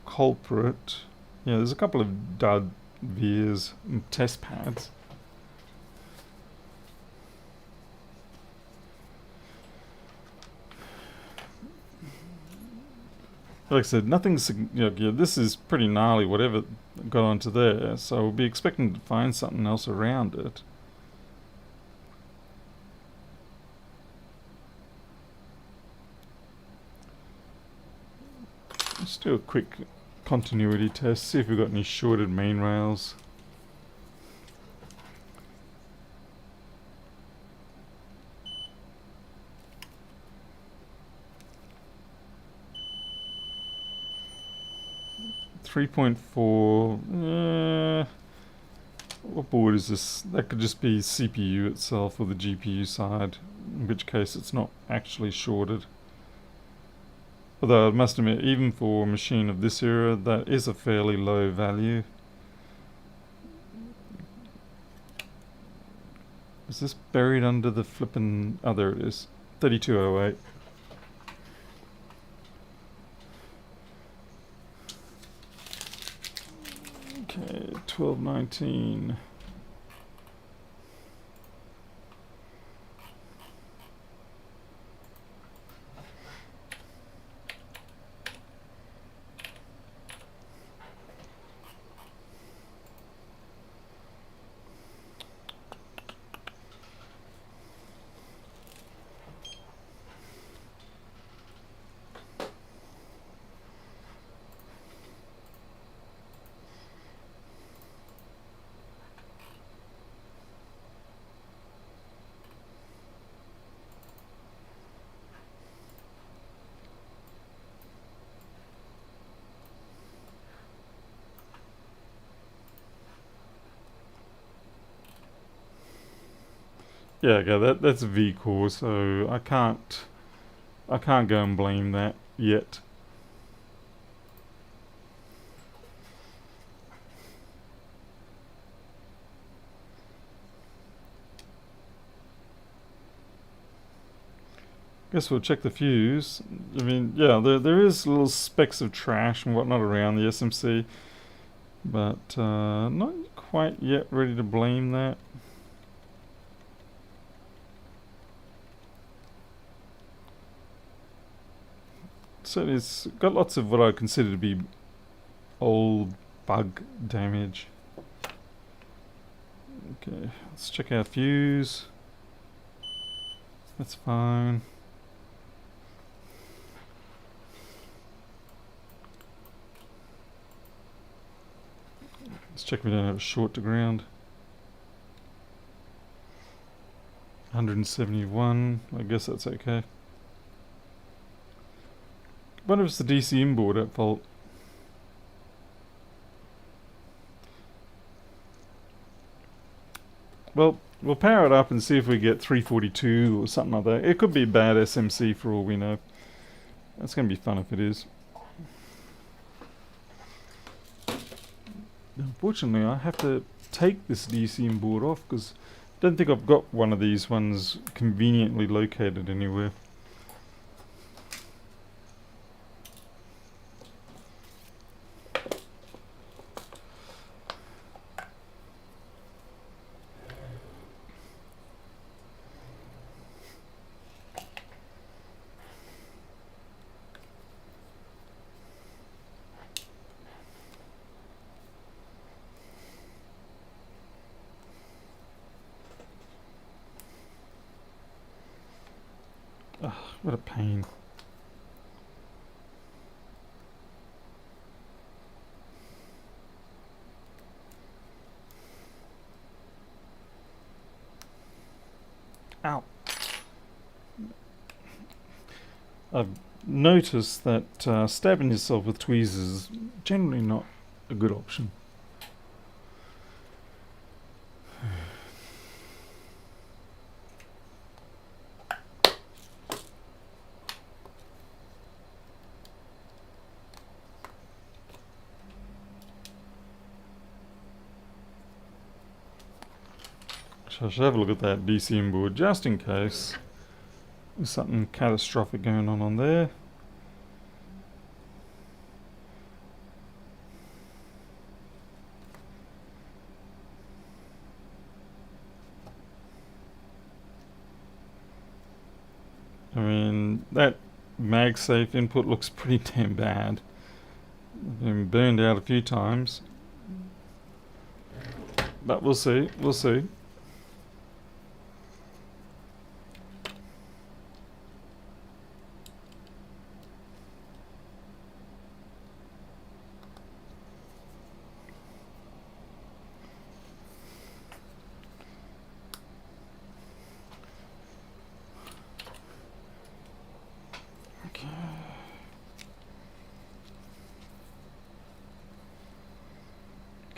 culprit. Yeah, there's a couple of dud vias and test pads. Like I said, nothing's, you know, yeah, this is pretty gnarly, whatever got onto there, so we'll be expecting to find something else around it. Let's do a quick continuity test, see if we've got any shorted main rails. .4. What board is this? That could just be CPU itself or the GPU side, in which case it's not actually shorted. Although I must admit, even for a machine of this era, that is a fairly low value. Is this buried under the flippin'... oh, there it is. 3208. Okay, 1219. Yeah, okay, that's V core, so I can't go and blame that yet. Guess we'll check the fuse. I mean, yeah, there is little specks of trash and whatnot around the SMC, but not quite yet ready to blame that. So it's got lots of what I consider to be old bug damage. Okay, let's check our fuse. That's fine. Let's check if we don't have a short to ground. 171, I guess that's okay. Wonder if it's the DC inboard at fault. Well, we'll power it up and see if we get 342 or something like that. It could be a bad SMC for all we know. That's going to be fun if it is. Unfortunately, I have to take this DC board off because I don't think I've got one of these ones conveniently located anywhere. Ugh, what a pain. Ow. I've noticed that stabbing yourself with tweezers is generally not a good option. So I should have a look at that DCM board just in case there's something catastrophic going on there. I mean, that MagSafe input looks pretty damn bad. Been burned out a few times. But we'll see, we'll see.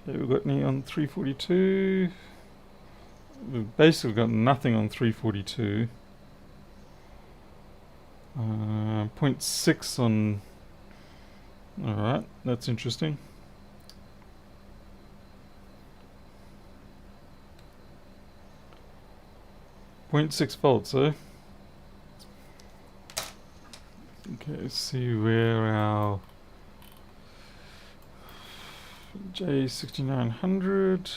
Okay, we've got any on 342. We've basically got nothing on 342. 0.6 on... Alright, that's interesting. .6 volts, eh? Okay, let's see where our J6900.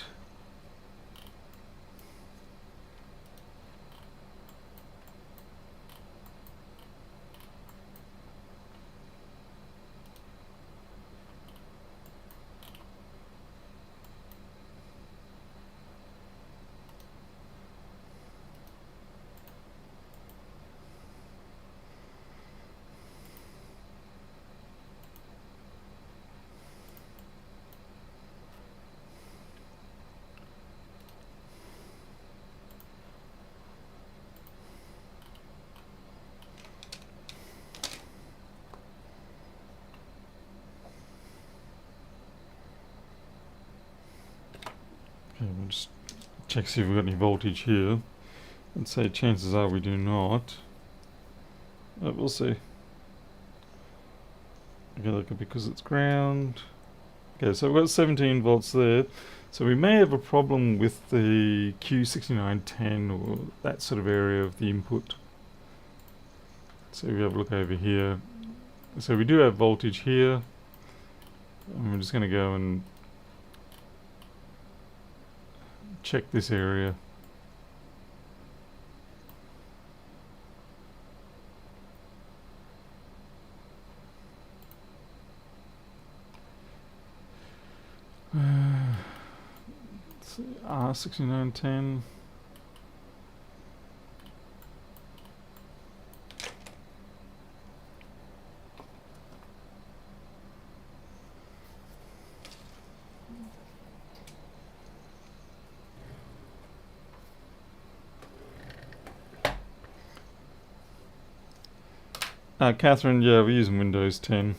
Okay, we'll just check see if we've got any voltage here. I'd say chances are we do not. But we'll see. Okay, look, because it's ground. Okay, so we've got 17 volts there. So we may have a problem with the Q6910 or that sort of area of the input. So we have a look over here. So we do have voltage here. And we're just going to go and check this area. R6910. Catherine, yeah, we're using Windows 10.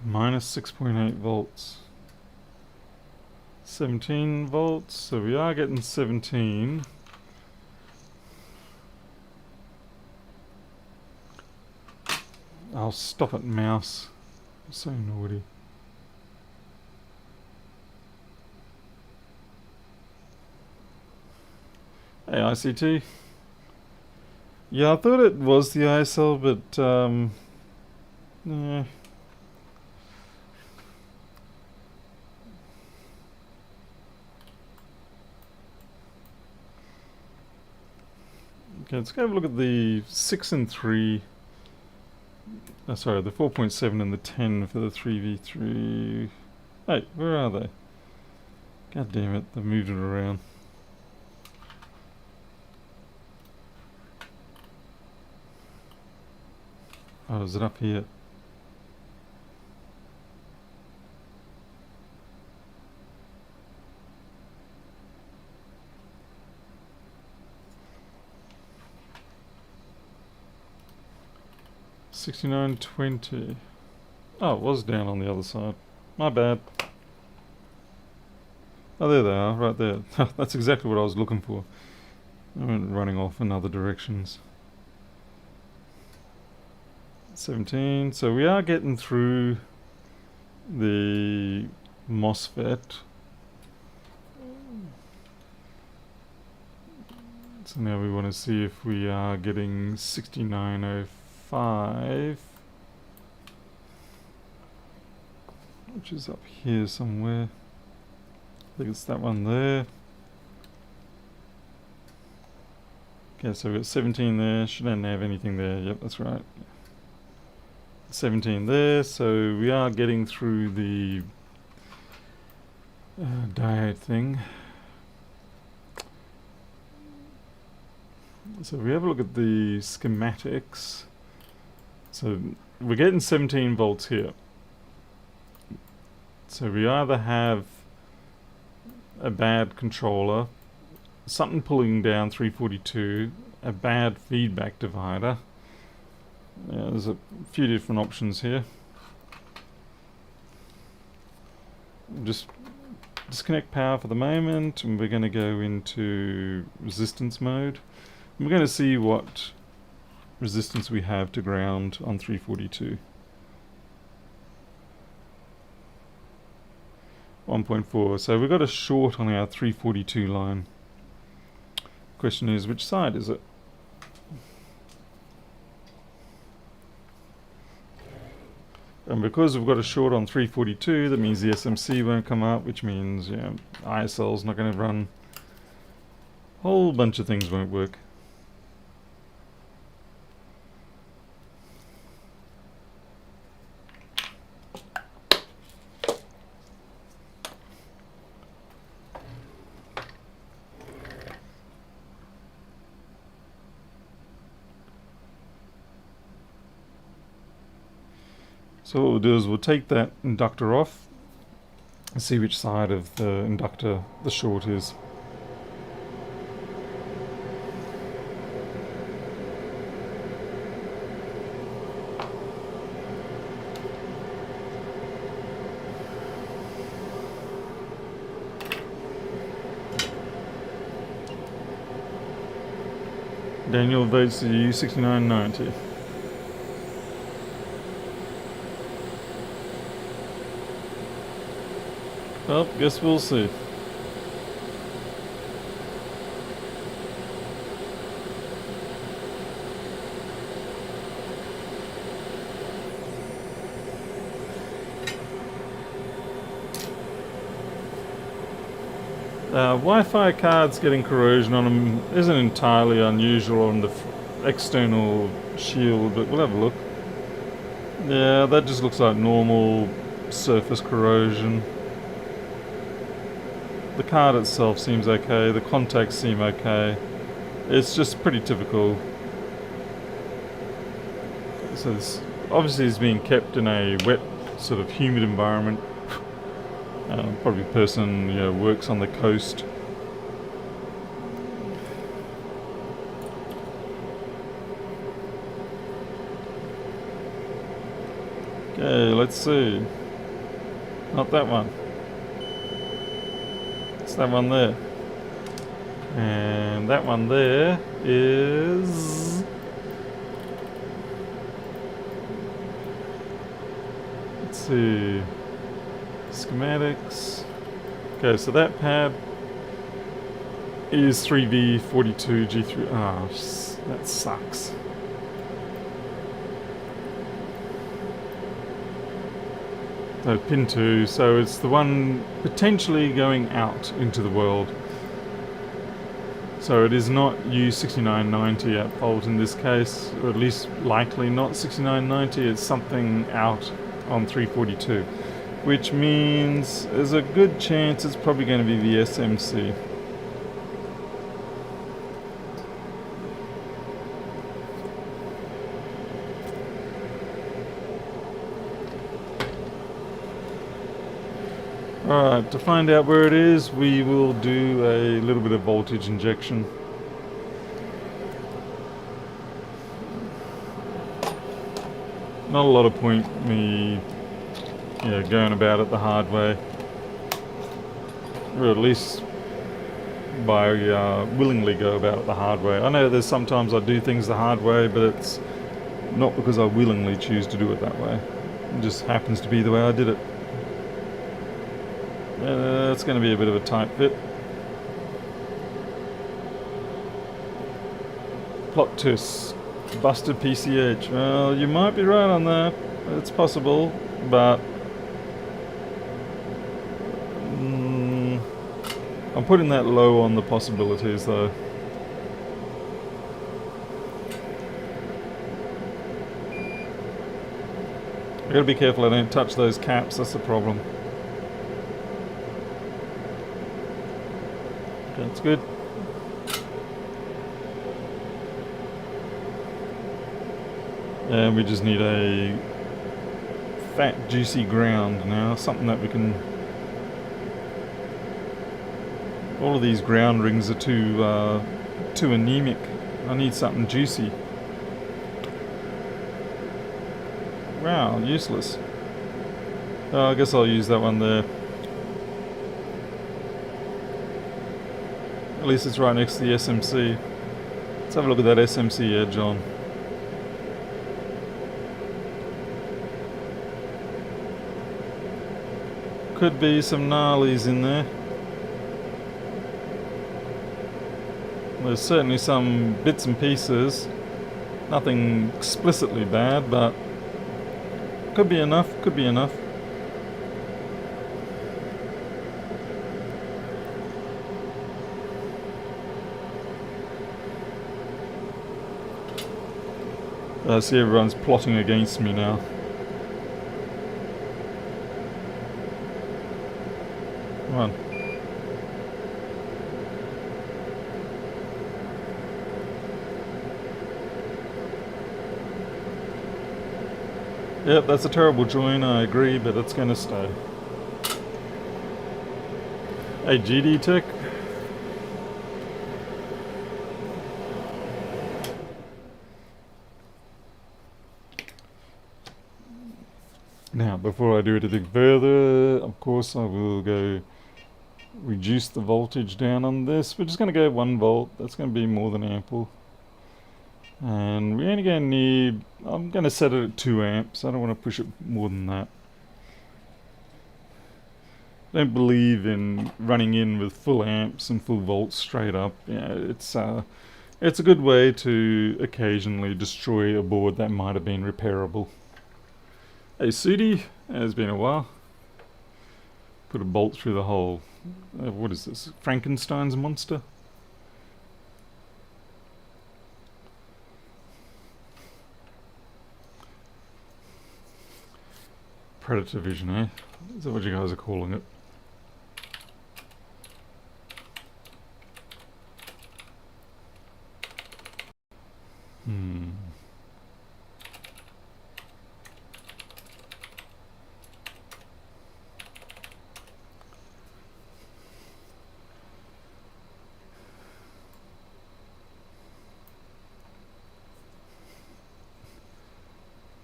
Minus 6.8 volts. 17 volts, so we are getting 17. I'll stop it, mouse. I'm so naughty. Hey, ICT. Yeah, I thought it was the ISL, but yeah. Okay, let's go have a look at the 6 and 3. Sorry, the 4.7 and the 10 for the 3v3. Hey, where are they? God damn it, they've moved it around. Oh, is it up here? $69.20. Oh, it was down on the other side. My bad. Oh, there they are, right there. That's exactly what I was looking for. I went running off in other directions. 17. So we are getting through the MOSFET. So now we want to see if we are getting 6905, which is up here somewhere. I think it's that one there. Okay, so we've got 17 there. Shouldn't have anything there. Yep, that's right. 17 there. So we are getting through the diode thing. So we have a look at the schematics. So we're getting 17 volts here. So we either have a bad controller, something pulling down 342, a bad feedback divider. Yeah, there's a few different options here. Just disconnect power for the moment, and we're going to go into resistance mode. We're going to see what resistance we have to ground on 342. 1.4. So we've got a short on our 342 line. Question is, which side is it? And because we've got a short on 342, that means the SMC won't come up, which means, you know, ISL's not going to run. A whole bunch of things won't work. So what we'll do is we'll take that inductor off and see which side of the inductor the short is. Daniel votes the U6990. Well, guess we'll see. Wi-Fi cards getting corrosion on them isn't entirely unusual on the external shield, but we'll have a look. Yeah, that just looks like normal surface corrosion. The card itself seems okay, the contacts seem okay. It's just pretty typical. So this obviously is being kept in a wet, sort of humid environment. Probably a person works on the coast. Okay, let's see. Not that one. It's that one there. And that one there is... Let's see. Schematics. Okay, so that pad is 3V42G3. Ah, that sucks. So pin 2, so it's the one potentially going out into the world. So it is not U6990 at fault in this case, or at least likely not 6990, it's something out on 342. Which means there's a good chance it's probably going to be the SMC. Alright, to find out where it is, we will do a little bit of voltage injection. Not a lot of point me going about it the hard way. Or at least by willingly go about it the hard way. I know there's sometimes I do things the hard way, but it's not because I willingly choose to do it that way. It just happens to be the way I did it. It's going to be a bit of a tight fit. Plot twist. Busted PCH. Well, you might be right on that. It's possible, but I'm putting that low on the possibilities though. I gotta be careful I don't touch those caps, that's the problem. Okay, that's good. And we just need a fat juicy ground now, something that we can... All of these ground rings are too anemic. I need something juicy. Wow, useless. I guess I'll use that one there. At least it's right next to the SMC. Let's have a look at that SMC edge on. Could be some gnarlies in there. There's certainly some bits and pieces. Nothing explicitly bad, but could be enough, could be enough. I see everyone's plotting against me now. Come on. Yep, that's a terrible join, I agree, but it's going to stay. Hey, GD Tech. Now, before I do anything further, of course I will go reduce the voltage down on this. We're just going to go 1 volt. That's going to be more than ample. And we're only going to need, I'm going to set it at 2 amps. I don't want to push it more than that. I don't believe in running in with full amps and full volts straight up. Yeah, it's a good way to occasionally destroy a board that might have been repairable. Hey Sudi, it's been a while. Put a bolt through the hole. What is this? Frankenstein's monster? Predator vision, eh? Is that what you guys are calling it?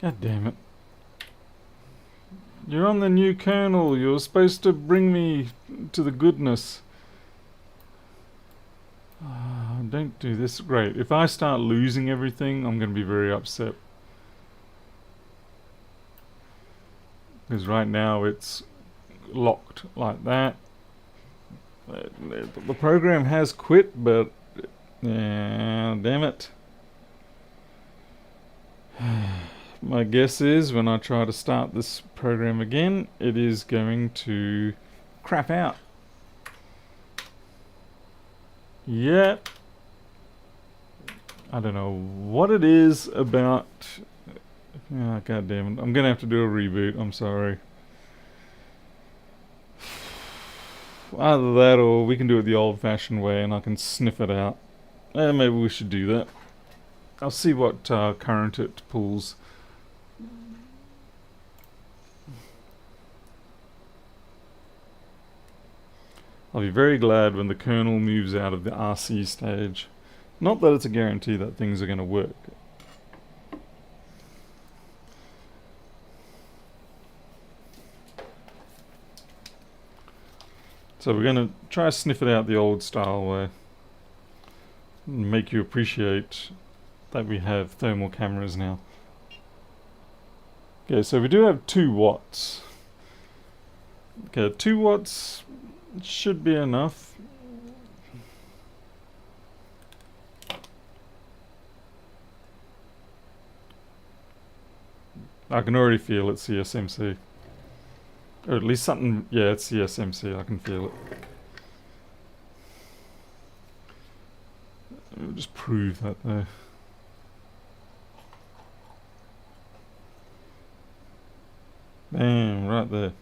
God damn it. You're on the new kernel. You're supposed to bring me to the goodness. Don't do this. Great. If I start losing everything, I'm going to be very upset. Because right now it's locked like that. The program has quit, but damn it. My guess is when I try to start this program again, it is going to crap out. Yep. I don't know what it is about. Oh, God damn it. I'm going to have to do a reboot. I'm sorry. Either that or we can do it the old-fashioned way and I can sniff it out. Maybe we should do that. I'll see what current it pulls. I'll be very glad when the kernel moves out of the RC stage. Not that it's a guarantee that things are going to work. So we're going to try to sniff it out the old style way. Make you appreciate that we have thermal cameras now. Okay, so we do have 2 watts. Okay, 2 watts should be enough. I can already feel it's CSMC. Or at least something, yeah, it's CSMC, I can feel it. We'll just prove that though. Bam, right there.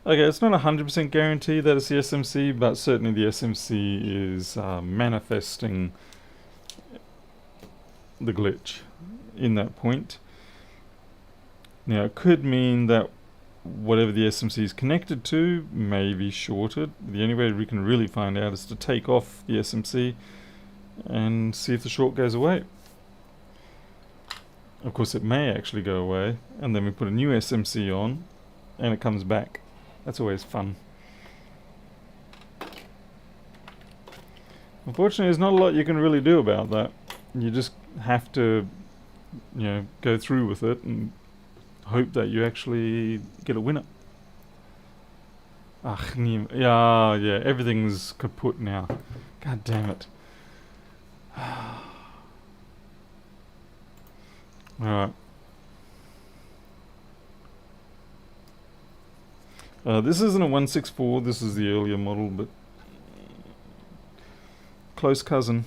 Okay, it's not 100% guarantee that it's the SMC, but certainly the SMC is manifesting the glitch in that point. Now, it could mean that whatever the SMC is connected to may be shorted. The only way we can really find out is to take off the SMC and see if the short goes away. Of course, it may actually go away, and then we put a new SMC on, and it comes back. That's always fun. Unfortunately, there's not a lot you can really do about that. You just have to, go through with it and hope that you actually get a winner. Yeah, everything's kaput now. God damn it. Alright. This isn't a 164, this is the earlier model, but close cousin.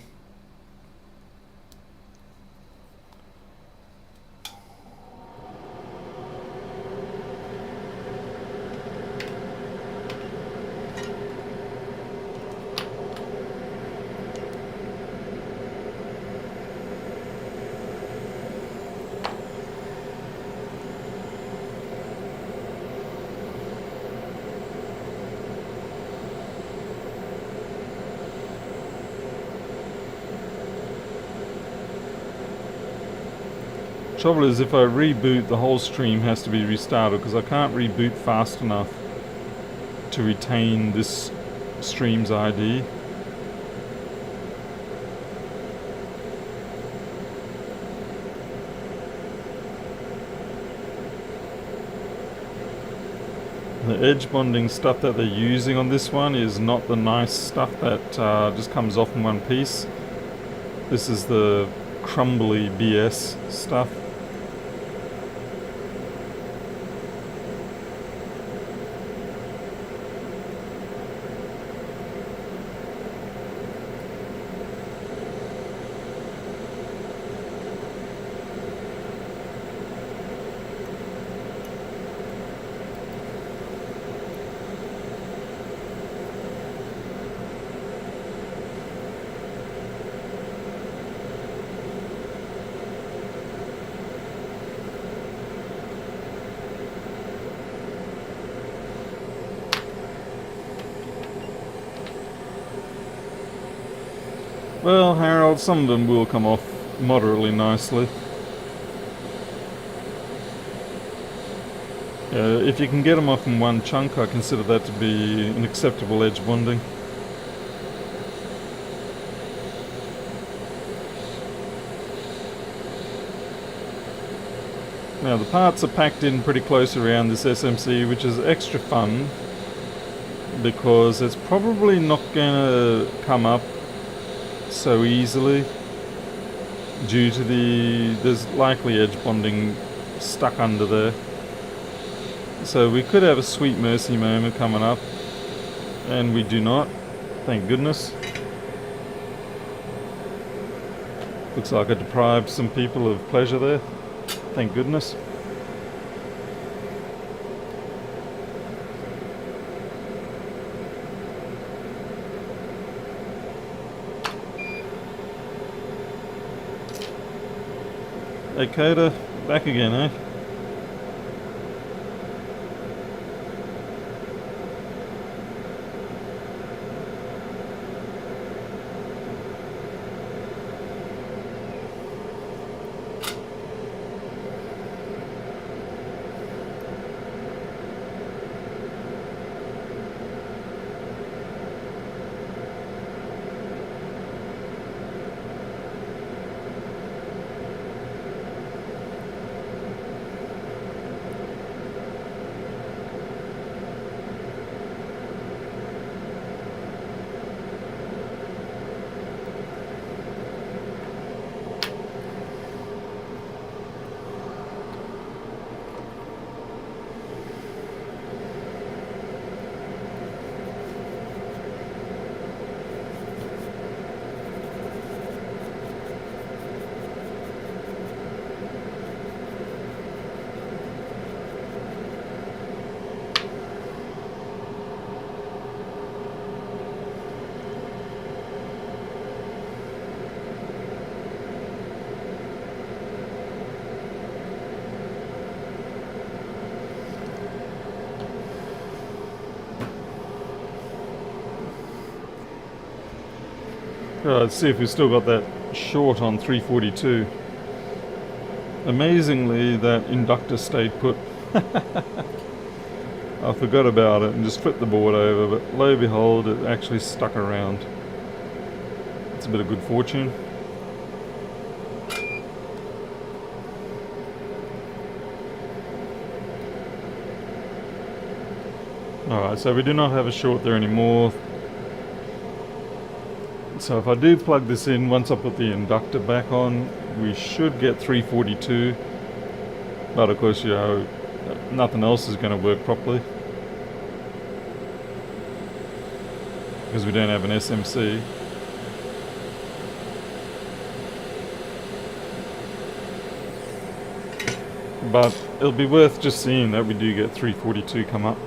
Trouble is, if I reboot, the whole stream has to be restarted because I can't reboot fast enough to retain this stream's ID. The edge bonding stuff that they're using on this one is not the nice stuff that just comes off in one piece. This is the crumbly BS stuff. Well, Harold, some of them will come off moderately nicely. If you can get them off in one chunk, I consider that to be an acceptable edge bonding. Now the parts are packed in pretty close around this SMC, which is extra fun because it's probably not going to come up so easily due to there's likely edge bonding stuck under there. So we could have a sweet mercy moment coming up, and we do not, thank goodness. Looks like I deprived some people of pleasure there, thank goodness. Hey Coda, back again, eh? Let's see if we've still got that short on 342. Amazingly, that inductor stayed put. I forgot about it and just flipped the board over, but lo and behold, it actually stuck around. It's a bit of good fortune. Alright, so we do not have a short there anymore. So if I do plug this in, once I put the inductor back on, we should get 342. But of course, you know, nothing else is going to work properly because we don't have an SMC. But it'll be worth just seeing that we do get 342 come up.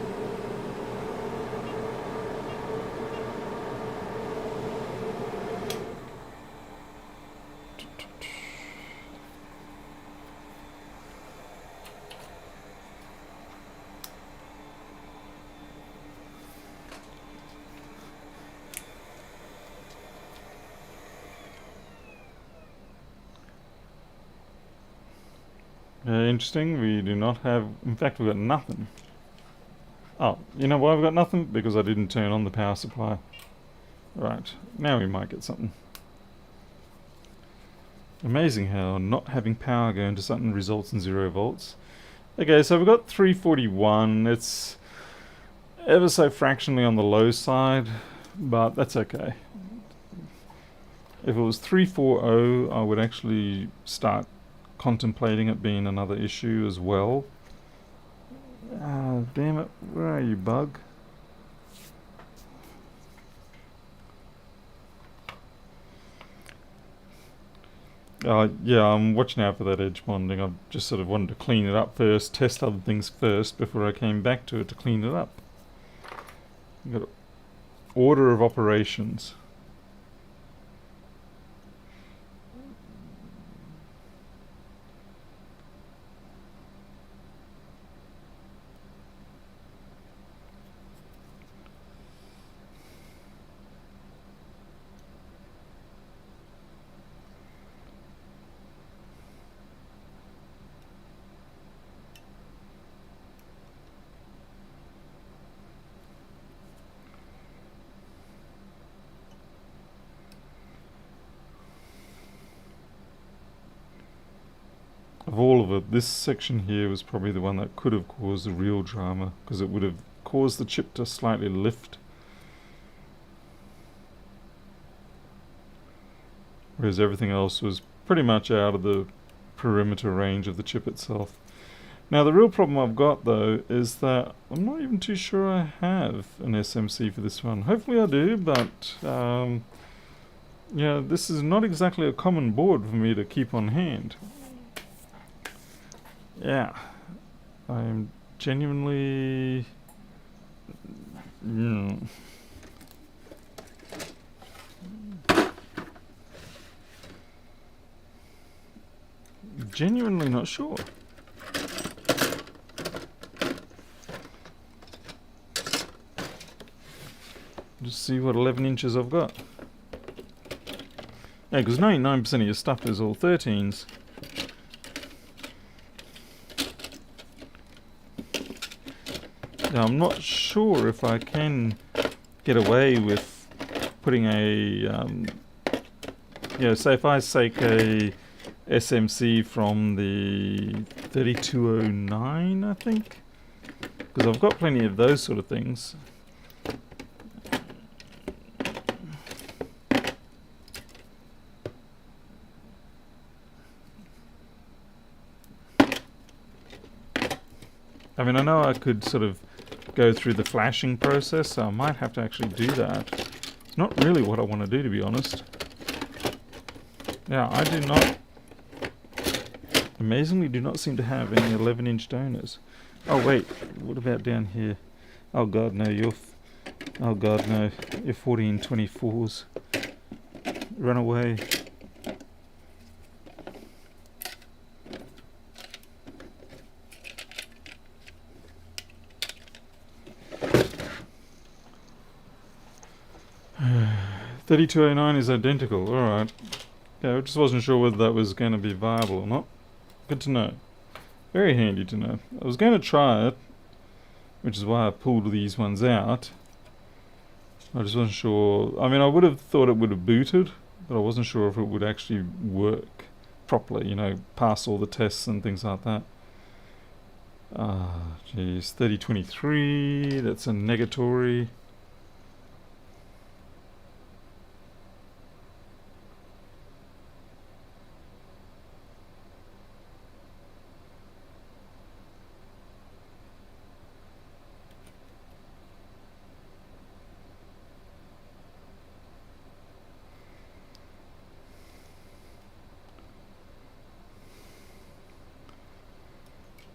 interesting. We do not have... In fact, we've got nothing. Oh, you know why we've got nothing? Because I didn't turn on the power supply. Right, now we might get something. Amazing how not having power go into something results in 0 volts. Okay, so we've got 341. It's ever so fractionally on the low side, but that's okay. If it was 340, I would actually start contemplating it being another issue as well. Ah, damn it. Where are you, bug? Yeah, I'm watching out for that edge bonding. I just sort of wanted to clean it up first, test other things first before I came back to it to clean it up. You've got order of operations. Of all of it, this section here was probably the one that could have caused the real drama, because it would have caused the chip to slightly lift. Whereas everything else was pretty much out of the perimeter range of the chip itself. Now the real problem I've got though is that I'm not even too sure I have an SMC for this one. Hopefully I do, but yeah, this is not exactly a common board for me to keep on hand. Yeah, I'm genuinely... genuinely not sure. Just see what 11 inches I've got. Yeah, because 99% of your stuff is all 13s. Now, I'm not sure if I can get away with putting a, say if I take a SMC from the 3209, I think, because I've got plenty of those sort of things. I mean, I know I could sort of go through the flashing process, so I might have to actually do that. It's not really what I want to do, to be honest. Yeah, I do not, amazingly, do not seem to have any 11-inch donors. Oh wait, what about down here? Oh god, no, oh god, no, you're 1424s. Run away. $32.09 is identical, alright. Yeah, I just wasn't sure whether that was going to be viable or not. Good to know. Very handy to know. I was going to try it, which is why I pulled these ones out. I just wasn't sure. I mean, I would have thought it would have booted, but I wasn't sure if it would actually work properly, you know, pass all the tests and things like that. Ah, geez, 3023, that's a negatory.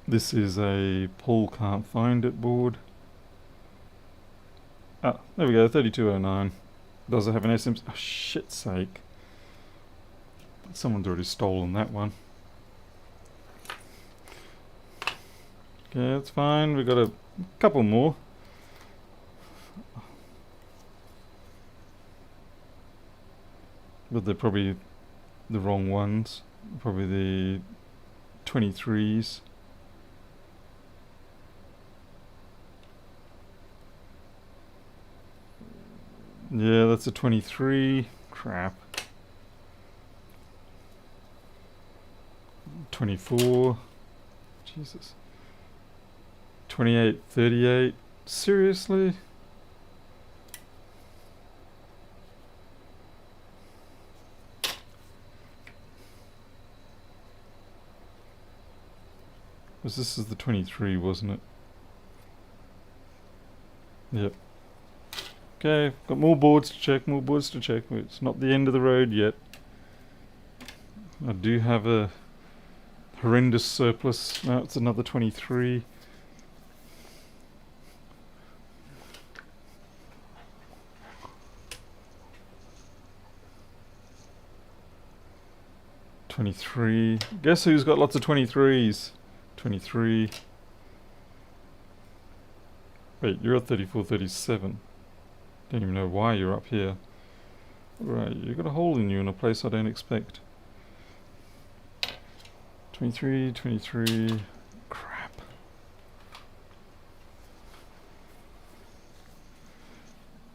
This is a pull can't find it board. Ah, there we go, 3209. Does it have an SMC? Oh, shit's sake. Someone's already stolen that one. Okay, that's fine. We've got a couple more. But they're probably the wrong ones. Probably the 23s. Yeah, that's a 23. Crap. 24. Jesus. 28, 38. Seriously? Because this is the 23, wasn't it? Yep. Okay, got more boards to check, more boards to check. It's not the end of the road yet. I do have a horrendous surplus. Now it's another 23. Guess who's got lots of 23s? 23. Wait, you're at 34, 37. Don't even know why you're up here. Right, you got a hole in you in a place I don't expect. 23, 23. Crap.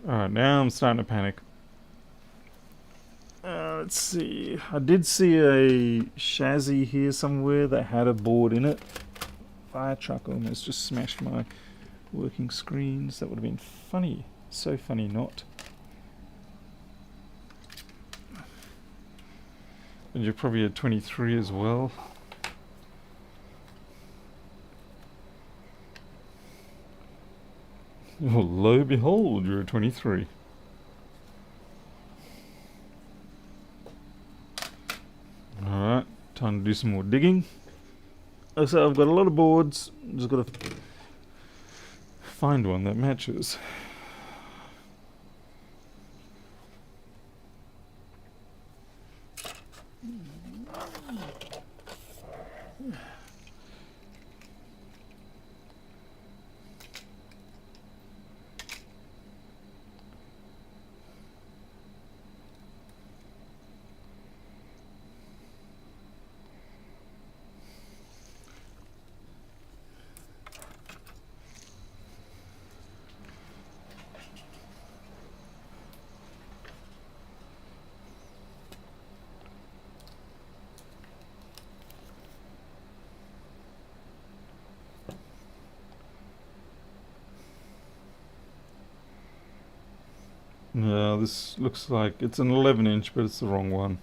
Alright, now I'm starting to panic. Let's see. I did see a chassis here somewhere that had a board in it. Fire truck almost just smashed my working screens. That would have been funny. So funny not. And you're probably at 23 as well. Oh, lo behold, you're a 23. Alright, time to do some more digging. So I've got a lot of boards. Just got to find one that matches. Yeah, this looks like it's an 11-inch, but it's the wrong one.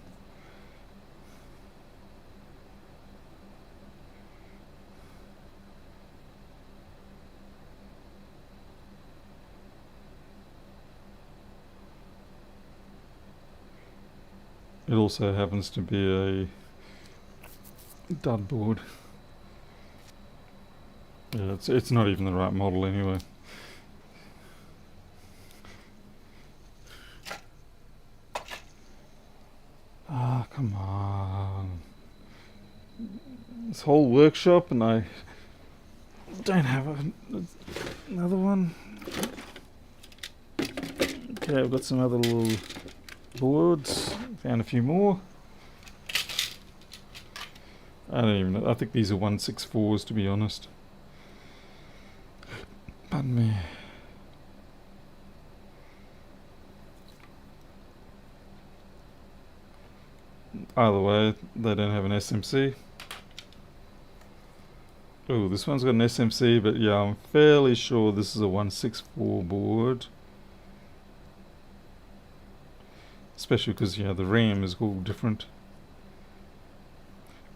It also happens to be a dud board. Yeah, it's not even the right model anyway. Ah, come on. This whole workshop and I don't have another one. Okay, I've got some other little boards. Found a few more. I don't even know. I think these are 164s to be honest. Pardon me. Either way, they don't have an SMC. Oh, this one's got an SMC, but yeah, I'm fairly sure this is a 164 board. Especially because, yeah, the RAM is all different.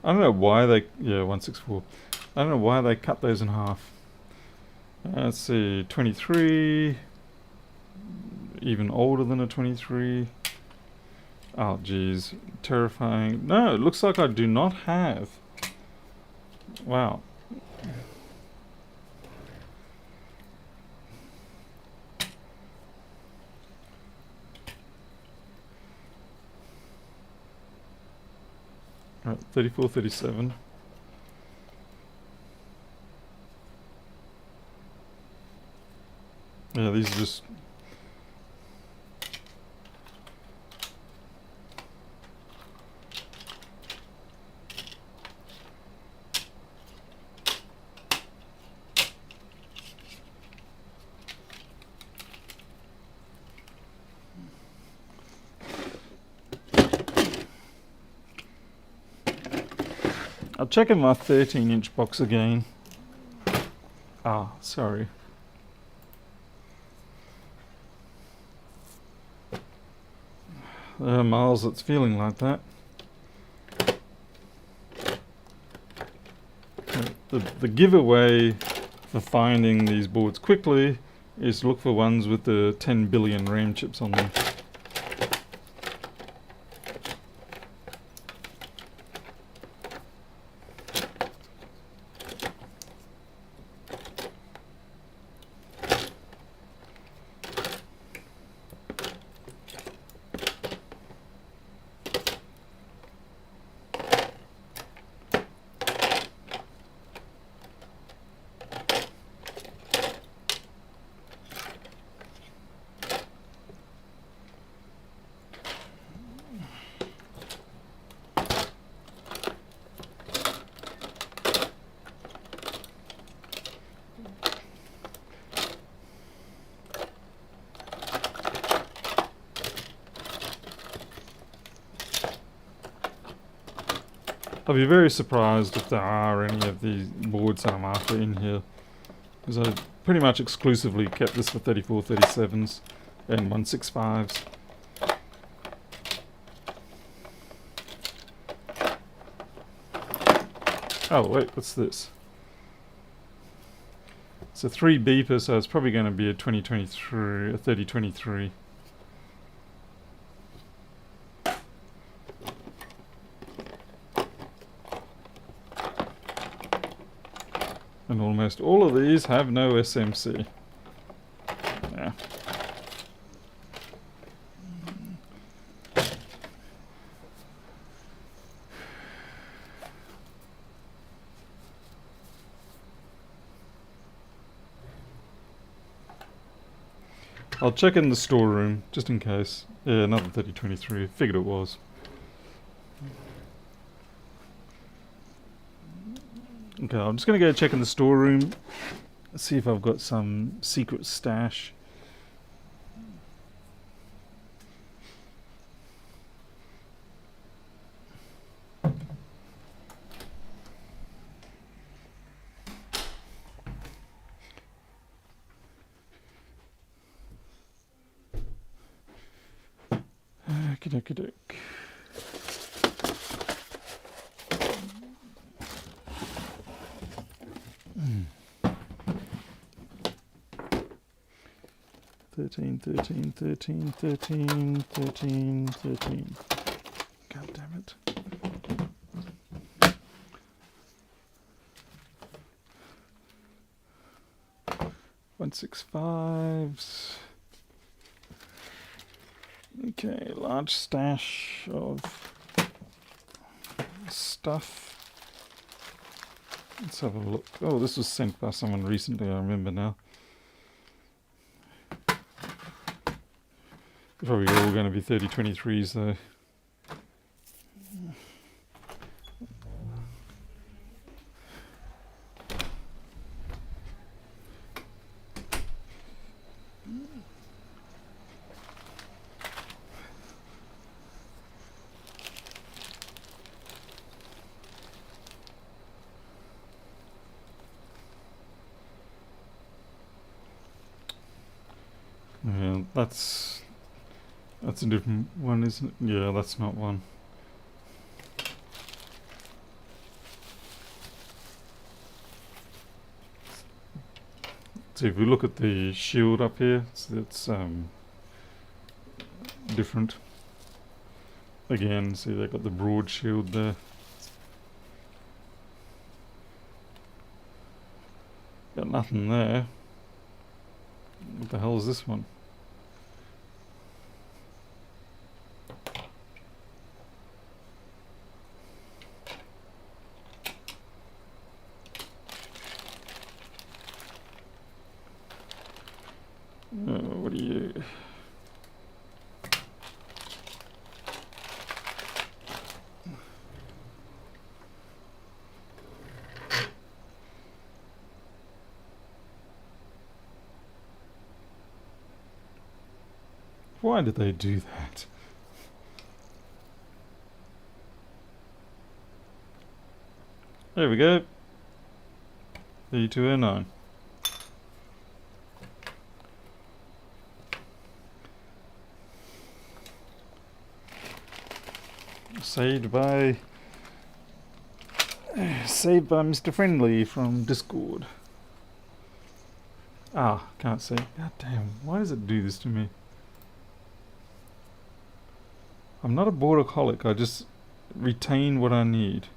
I don't know why they... Yeah, 164. I don't know why they cut those in half. Let's see, 23... Even older than a 23... Oh, geez. Terrifying. No, it looks like I do not have. Wow. Right, 34, 37. Yeah, these are just... checking my 13-inch box again. Ah, sorry. There are miles that's feeling like that. The giveaway for finding these boards quickly is to look for ones with the 10 billion RAM chips on them. I'll be very surprised if there are any of these boards I'm after in here, because I pretty much exclusively kept this for 3437s and 165s. Oh wait, what's this? It's a 3 beeper, so it's probably going to be a 2023, a 3023. And almost all of these have no SMC. Yeah. I'll check in the storeroom, just in case. Yeah, another 3023. Figured it was. Okay, I'm just going to go check in the storeroom, see if I've got some secret stash. Okey-dokey-doke. Thirteen. God damn it. 165s. Okay, large stash of stuff. Let's have a look. Oh, this was sent by someone recently, I remember now. Probably all going to be 3023s though. Yeah, that's a different one, isn't it? Yeah, that's not one. So if we look at the shield up here, it's different. Again, see they've got the broad shield there. Got nothing there. What the hell is this one? What are you? Why did they do that? There we go. E209. Saved by Mr. Friendly from Discord. Ah, can't see. God damn, why does it do this to me? I'm not a borderholic, I just retain what I need.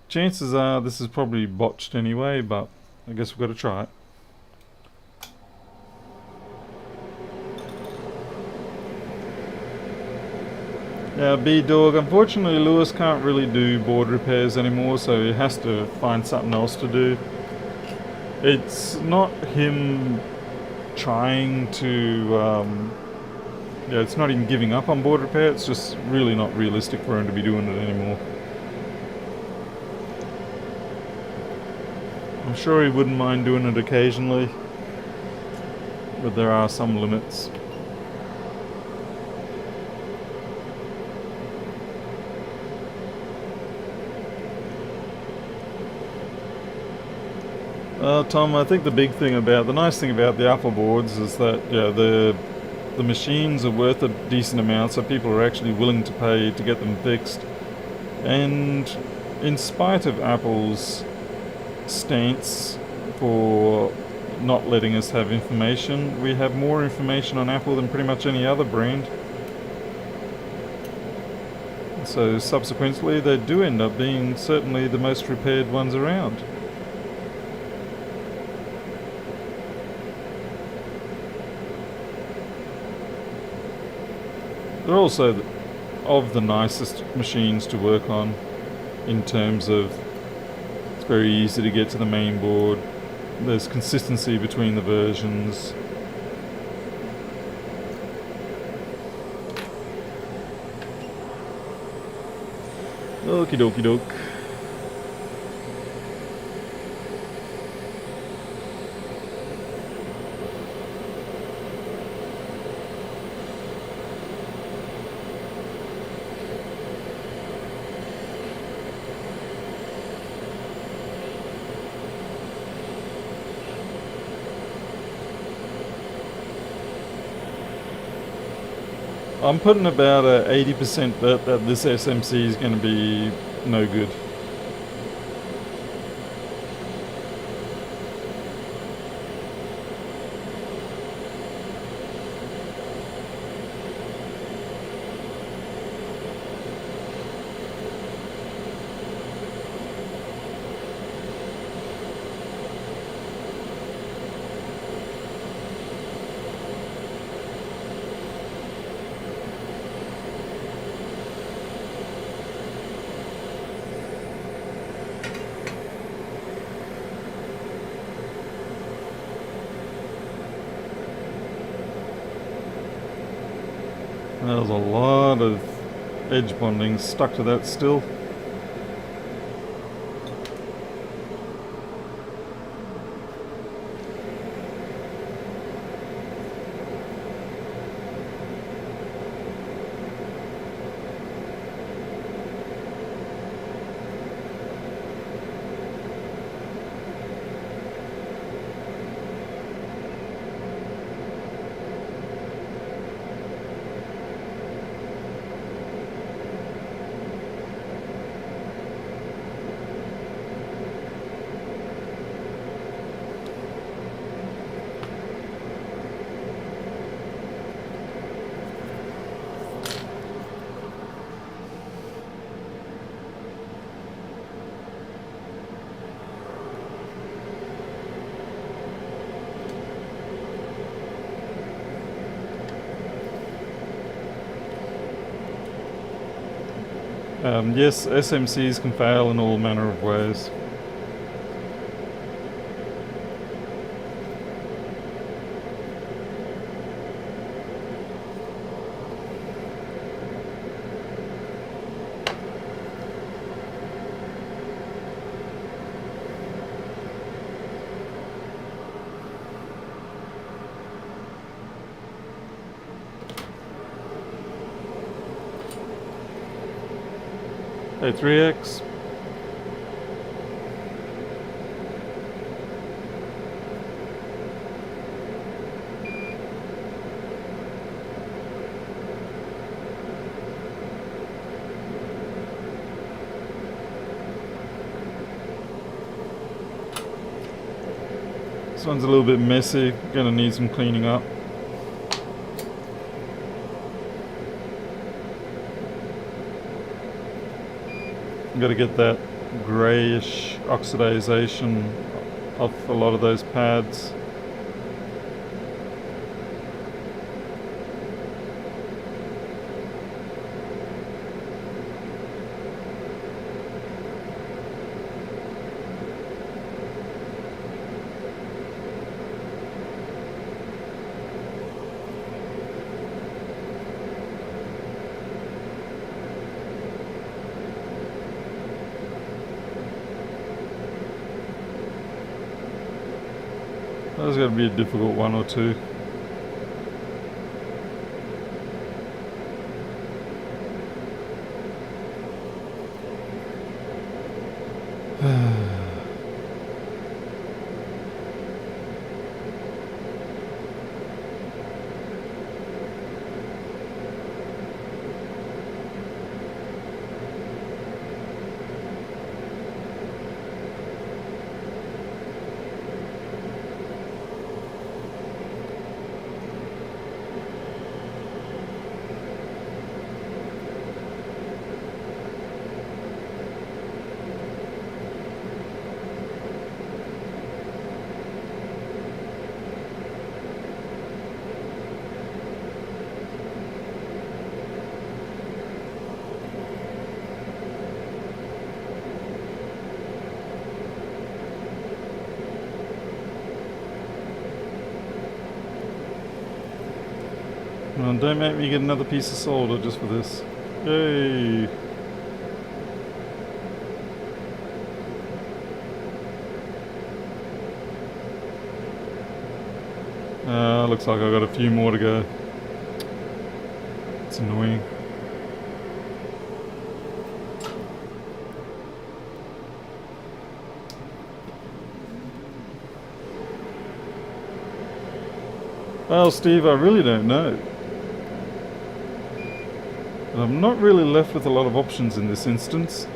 Chances are this is probably botched anyway, but I guess we've got to try it. Yeah, B-Dog, unfortunately Lewis can't really do board repairs anymore, so he has to find something else to do. It's not him trying to, yeah, it's not him giving up on board repair, it's just really not realistic for him to be doing it anymore. I'm sure he wouldn't mind doing it occasionally, but there are some limits. Tom, I think the nice thing about the Apple boards is that the machines are worth a decent amount, so people are actually willing to pay to get them fixed. And in spite of Apple's stance for not letting us have information, we have more information on Apple than pretty much any other brand. So subsequently, they do end up being certainly the most repaired ones around. They're also of the nicest machines to work on in terms of it's very easy to get to the main board. There's consistency between the versions. Okie dokie doke. I'm putting about a 80% bet that this SMC is going to be no good. There's a lot of edge bonding stuck to that still. Yes, SMCs can fail in all manner of ways. Hey 3X. This one's a little bit messy, gonna need some cleaning up. Gotta get that greyish oxidization off a lot of those pads. That's going to be a difficult one or two. Well, don't make me get another piece of solder just for this. Yay! Looks like I've got a few more to go. It's annoying. Well, Steve, I really don't know. I'm not really left with a lot of options in this instance.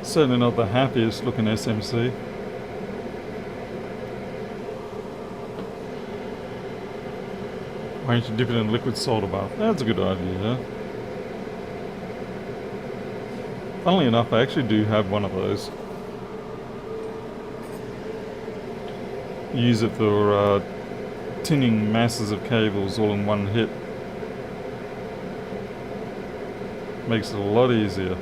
Certainly not the happiest looking SMC. Why don't you dip it in a liquid solder bath? That's a good idea. Funnily enough, I actually do have one of those. Use it for tinning masses of cables all in one hit. Makes it a lot easier.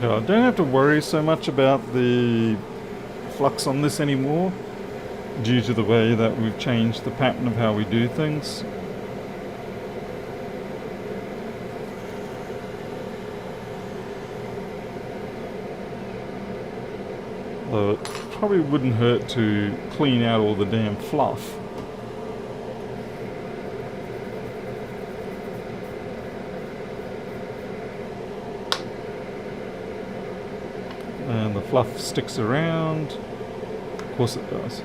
I don't have to worry so much about the flux on this anymore due to the way that we've changed the pattern of how we do things. Though it probably wouldn't hurt to clean out all the damn fluff. fluff sticks around. Of course it does.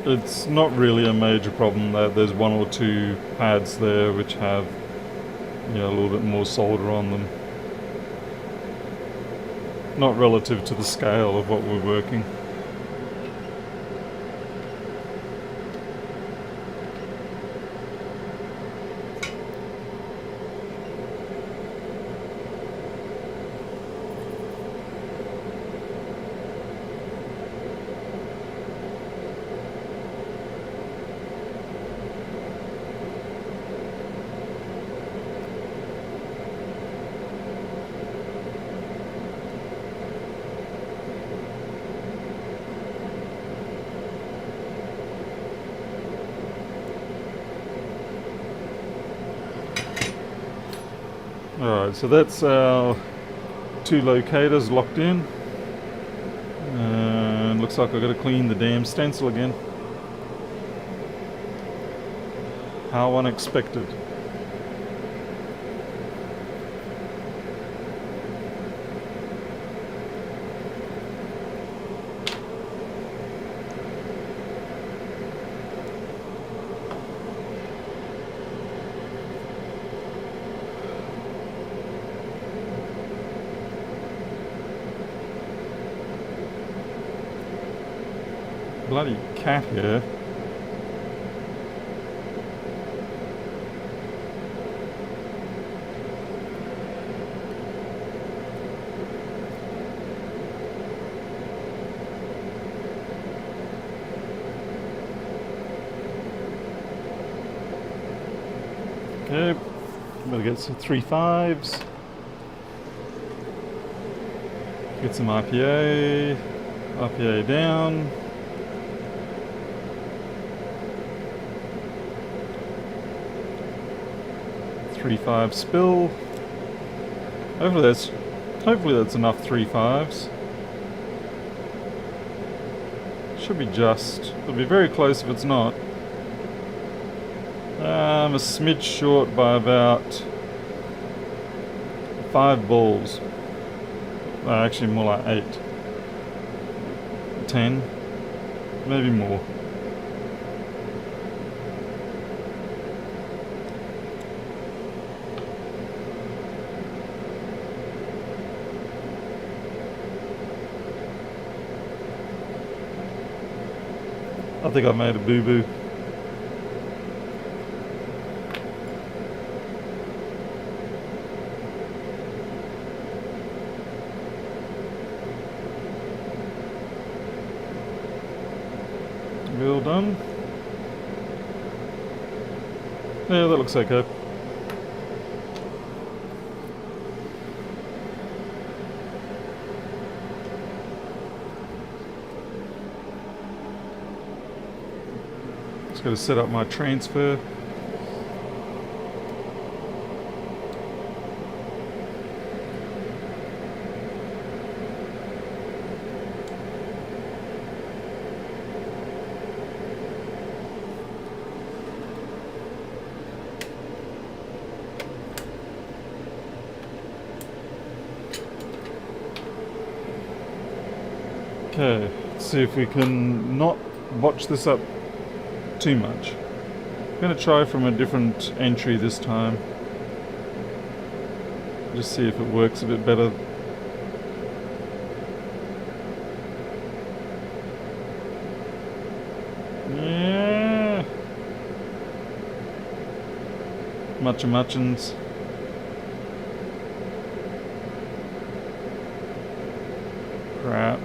It's not really a major problem that there's one or two pads there which have, you know, a little bit more solder on them. Not relative to the scale of what we're working. Alright, so that's our two locators locked in. And looks like I've got to clean the damn stencil again. How unexpected. Bloody cat here. Okay, better get some 3.5s. Get some RPA. RPA down. .35 spill. Hopefully that's enough 3.5s. Should be just. It'll be very close if it's not. I'm a smidge short by about 5 balls. Actually more like 8. 10. Maybe more. I think I made a boo-boo. Well done. Yeah, that looks okay. Just got to set up my transfer. Okay, let's see if we can not botch this up too much. I'm going to try from a different entry this time. Just see if it works a bit better. Yeah. Muchins. Crap.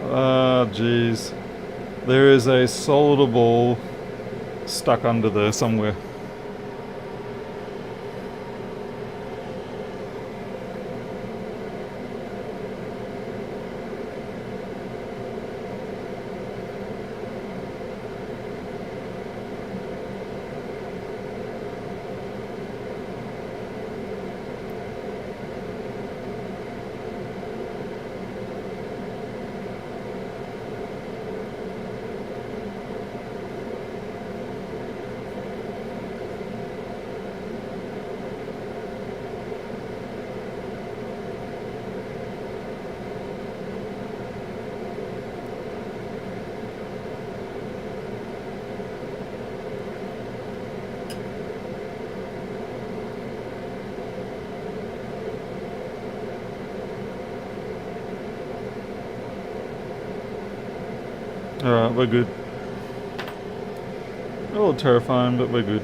Ah, jeez. There is a solder ball stuck under there somewhere. Alright, we're good. A little terrifying, but we're good.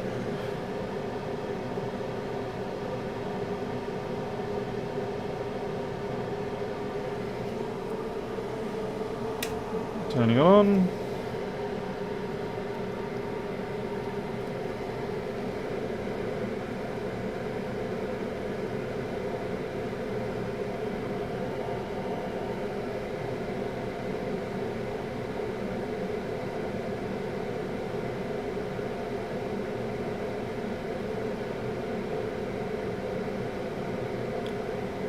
Turning on.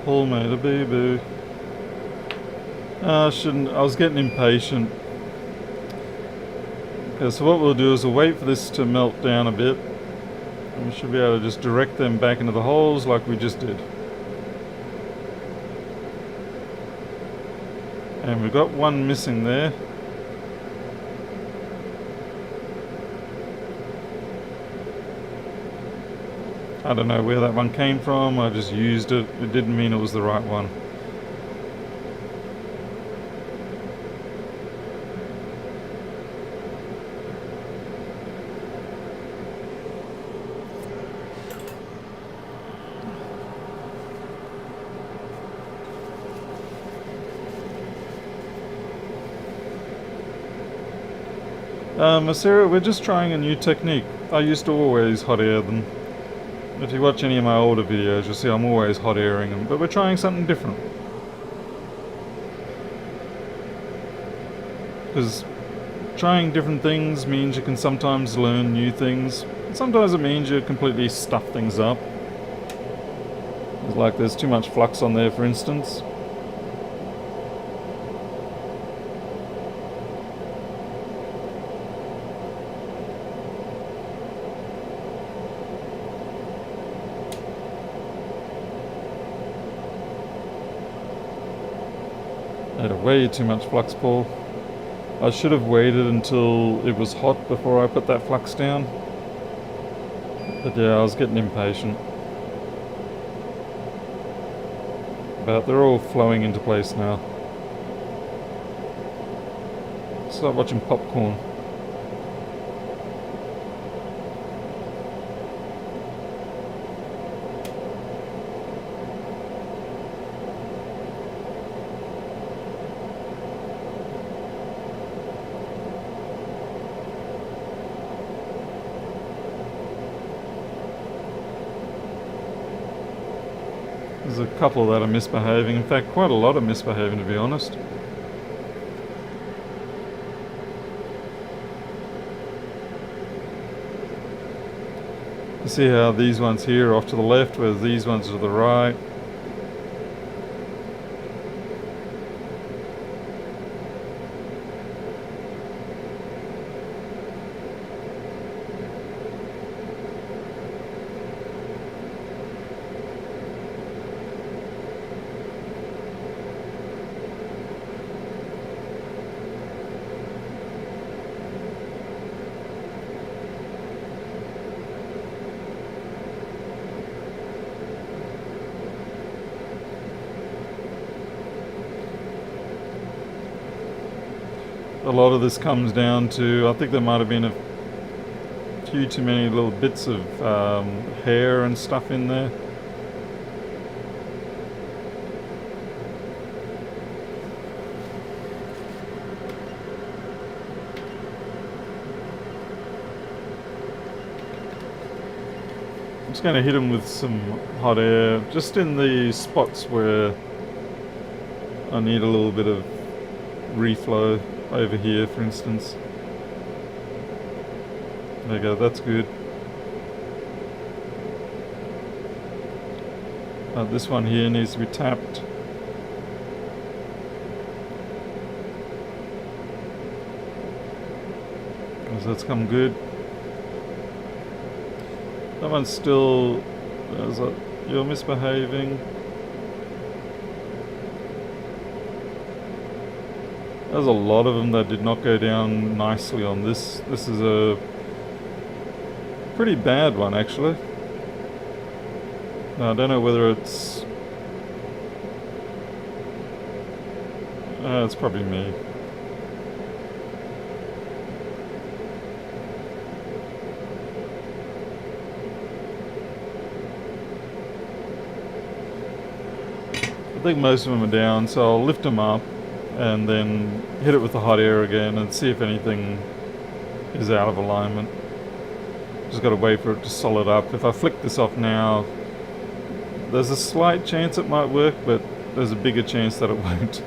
Paul made a boo-boo. I shouldn't. I was getting impatient. Okay, so what we'll do is we'll wait for this to melt down a bit. And we should be able to just direct them back into the holes like we just did. And we've got one missing there. I don't know where that one came from, I just used it. It didn't mean it was the right one. Sarah, we're just trying a new technique. I used to always hot air them. If you watch any of my older videos, you'll see I'm always hot airing them, but we're trying something different. Because trying different things means you can sometimes learn new things. Sometimes it means you completely stuff things up. Like there's too much flux on there, for instance. Way too much flux, Paul. I should have waited until it was hot before I put that flux down. But yeah, I was getting impatient. But they're all flowing into place now. It's like watching popcorn. There's a couple that are misbehaving. In fact, quite a lot are misbehaving, to be honest. You see how these ones here are off to the left, whereas these ones are to the right. A lot of this comes down to, I think there might have been a few too many little bits of hair and stuff in there. I'm just going to hit them with some hot air, just in the spots where I need a little bit of reflow. Over here, for instance. There you go, that's good. This one here needs to be tapped. So that's come good. That one's still... you're misbehaving. There's a lot of them that did not go down nicely on this. This is a pretty bad one, actually. Now, I don't know whether it's... it's probably me. think most of them are down, so I'll lift them up and then hit it with the hot air again and see if anything is out of alignment. Just got to wait for it to solid up. If I flick this off now, there's a slight chance it might work, but there's a bigger chance that it won't.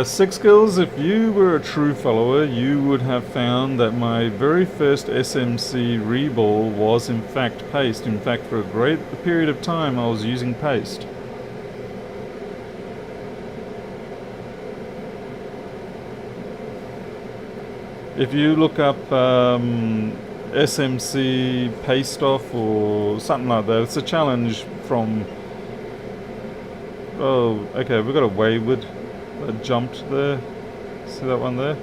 6 Skills, if you were a true follower, you would have found that my very first SMC reball was in fact paste. In fact, for a great period of time I was using paste. If you look up SMC paste off or something like that, it's a challenge from... Oh, okay, we've got a wayward that jumped there. See that one there?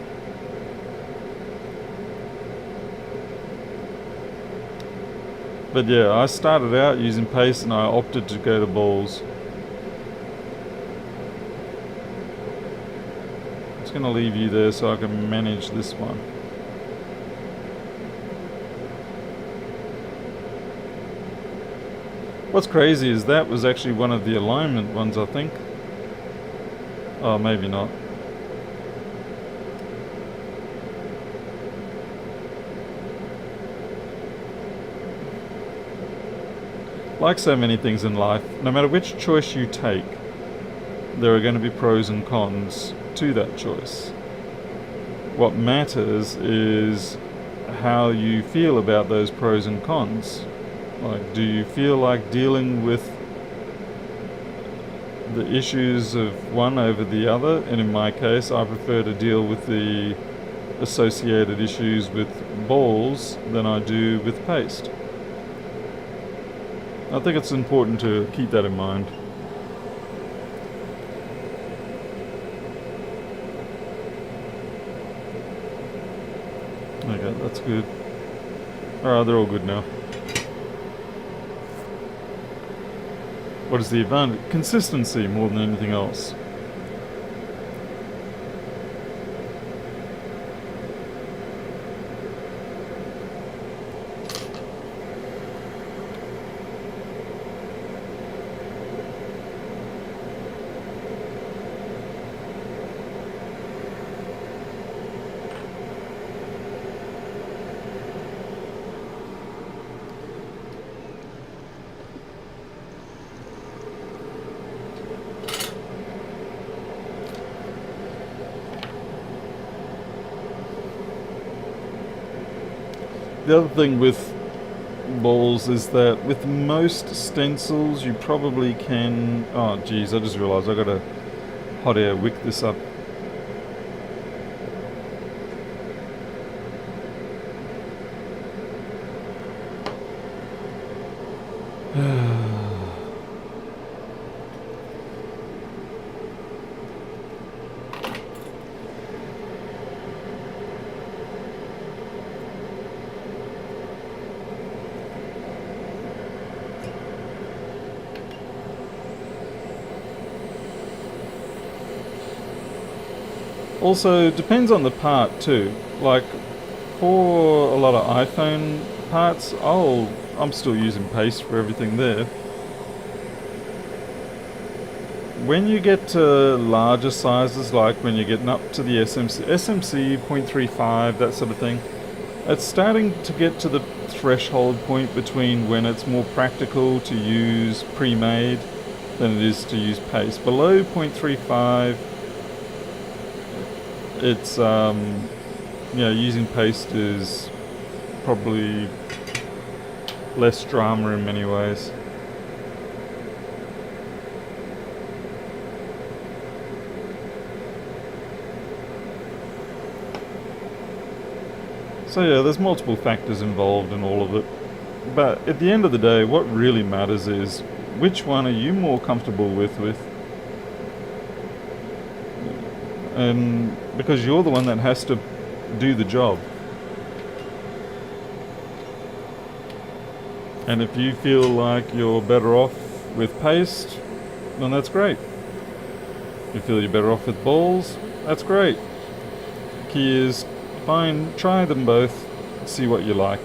But yeah, I started out using paste and I opted to go to balls. I'm just going to leave you there so I can manage this one. What's crazy is that was actually one of the alignment ones, I think. Oh, maybe not. Like so many things in life, no matter which choice you take, there are going to be pros and cons to that choice. What matters is how you feel about those pros and cons. Like, do you feel like dealing with the issues of one over the other? And in my case, I prefer to deal with the associated issues with balls than I do with paste. I think it's important to keep that in mind. Okay, that's good. Alright, they're all good now. What is the advantage? Consistency more than anything else. The other thing with balls is that with most stencils you probably can... Oh geez, I just realised I gotta hot air wick this up. Also, it depends on the part too. Like, for a lot of iPhone parts, I'm still using paste for everything there. When you get to larger sizes, like when you're getting up to the SMC 0.35, that sort of thing, it's starting to get to the threshold point between when it's more practical to use pre-made than it is to use paste. Below 0.35, it's using paste is probably less drama in many ways. So yeah, there's multiple factors involved in all of it, but at the end of the day, what really matters is which one are you more comfortable with. And because you're the one that has to do the job. And if you feel like you're better off with paste, then that's great. If you feel you're better off with balls, that's great. Key is Fine, try them both, see what you like.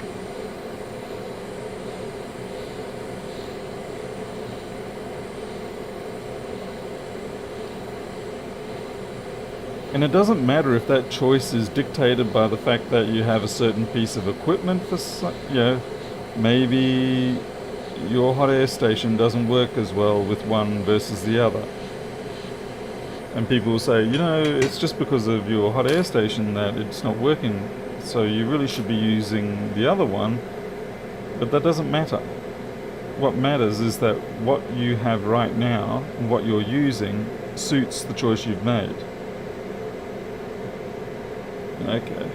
And it doesn't matter if that choice is dictated by the fact that you have a certain piece of equipment for, maybe your hot air station doesn't work as well with one versus the other. And people will say, it's just because of your hot air station that it's not working, so you really should be using the other one. But that doesn't matter. What matters is that what you have right now and what you're using suits the choice you've made. Okay.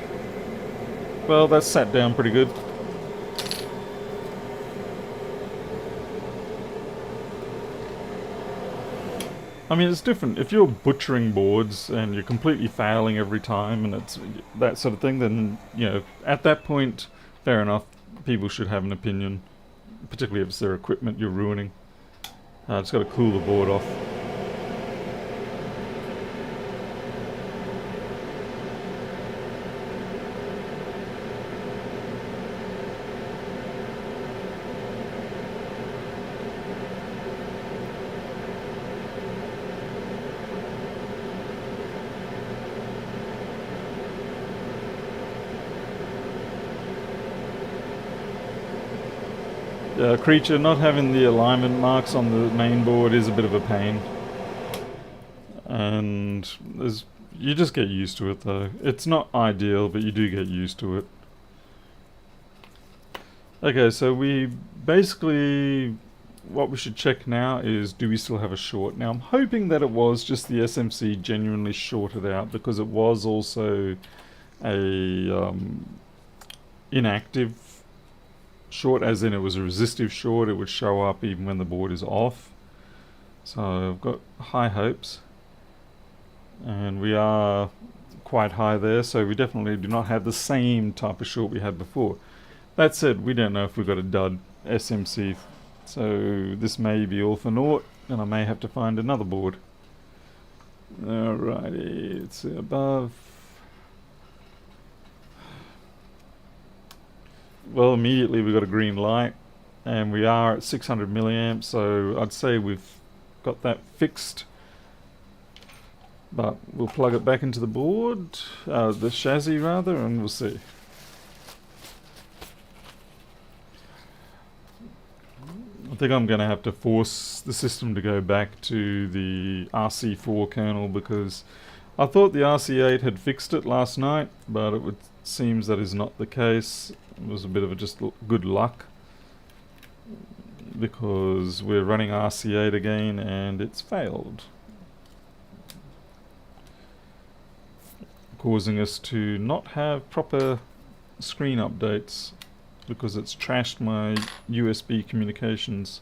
Well, that's sat down pretty good. I mean, it's different. If you're butchering boards and you're completely failing every time and it's that sort of thing, then, at that point, fair enough, people should have an opinion, particularly if it's their equipment you're ruining. Just got to cool the board off. Creature not having the alignment marks on the main board is a bit of a pain, and you just get used to it though. It's not ideal, but you do get used to it. Okay, so we basically, what we should check now is, do we still have a short? Now I'm hoping that it was just the SMC genuinely shorted out, because it was also a inactive short, as in it was a resistive short. It would show up even when the board is off. So I've got high hopes, and we are quite high there, so we definitely do not have the same type of short we had before. That said, we don't know if we've got a dud SMC, so this may be all for naught, and I may have to find another board. Alrighty, it's above. Well, immediately we got a green light, and we are at 600 milliamps, so I'd say we've got that fixed. But we'll plug it back into the board, the chassis rather, and we'll see. I think I'm going to have to force the system to go back to the RC4 kernel, because I thought the RC8 had fixed it last night, but it seems that is not the case. It was a bit of just good luck, because we're running RC8 again and it's failed, causing us to not have proper screen updates, because it's trashed my USB communications.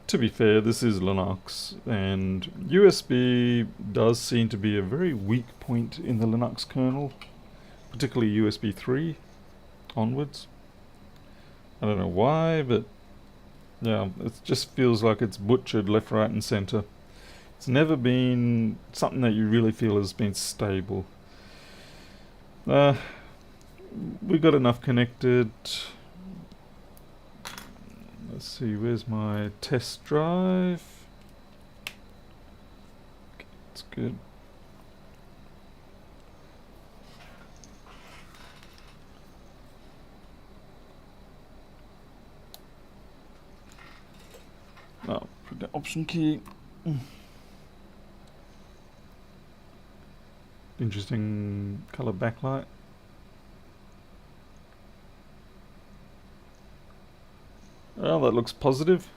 To be fair, this is Linux, and USB does seem to be a very weak point in the Linux kernel, particularly USB 3 onwards. I don't know why, but yeah, it just feels like it's butchered left, right and center. It's never been something that you really feel has been stable. We got enough connected. Let's see, where's my test drive? Okay, that's good. Oh, put the option key. Interesting color backlight. Well, that looks positive.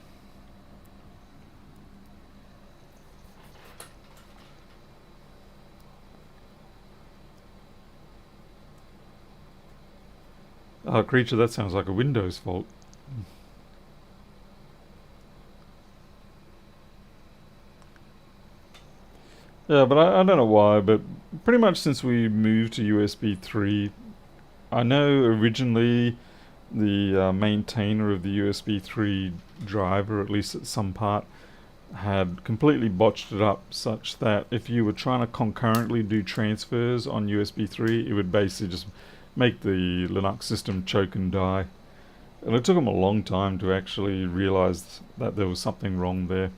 Oh, creature, that sounds like a Windows fault. Yeah, but I don't know why, but pretty much since we moved to USB 3, I know originally the maintainer of the USB 3 driver, at least at some part, had completely botched it up such that if you were trying to concurrently do transfers on USB 3, it would basically just make the Linux system choke and die. And it took them a long time to actually realize that there was something wrong there.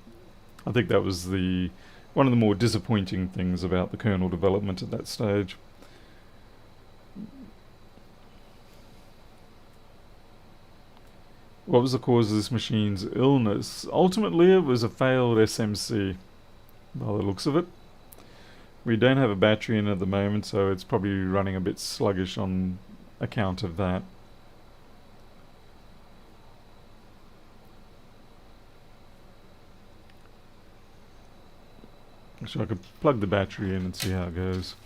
I think that was one of the more disappointing things about the kernel development at that stage. What was the cause of this machine's illness? Ultimately, it was a failed SMC, by the looks of it. We don't have a battery in at the moment, so it's probably running a bit sluggish on account of that. So I could plug the battery in and see how it goes.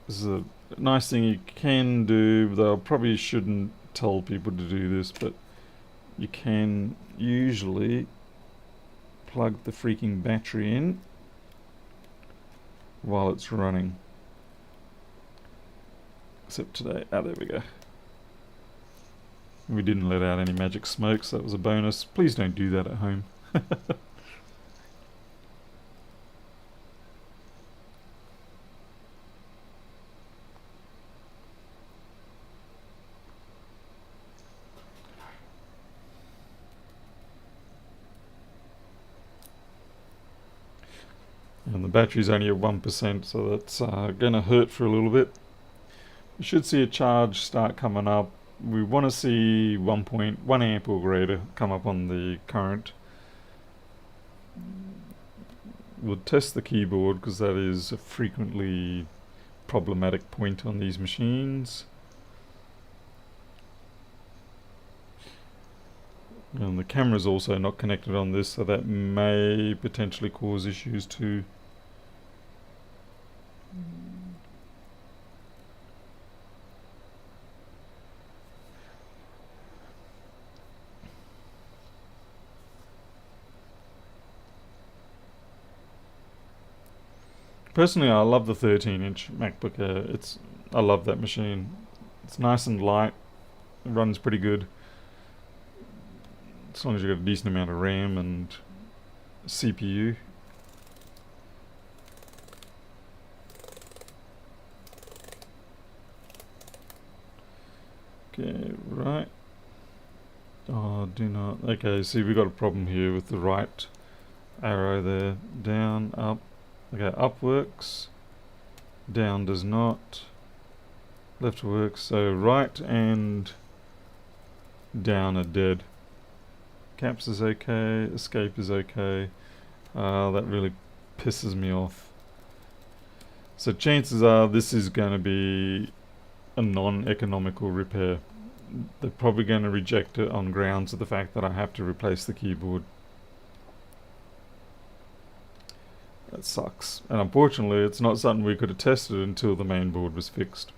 This is a nice thing you can do, though I probably shouldn't tell people to do this, but you can usually plug the freaking battery in while it's running. Except today, there we go. We didn't let out any magic smoke, so that was a bonus. Please don't do that at home. And the battery's only at 1%, so that's going to hurt for a little bit. We should see a charge start coming up. We want to see 1.1 amp or greater come up on the current. We'll test the keyboard because that is a frequently problematic point on these machines. And the camera's also not connected on this, so that may potentially cause issues too. Personally, I love the 13-inch MacBook Air. I love that machine. It's nice and light. It runs pretty good. As long as you've got a decent amount of RAM and CPU. Okay, right. Oh, do not. Okay, see, we've got a problem here with the right arrow there. Down, up. Okay, up works. Down does not. Left works. So right and down are dead. Caps is okay. Escape is okay. That really pisses me off. So chances are this is going to be a non-economical repair. They're probably going to reject it on grounds of the fact that I have to replace the keyboard. That sucks. And unfortunately, it's not something we could have tested until the main board was fixed.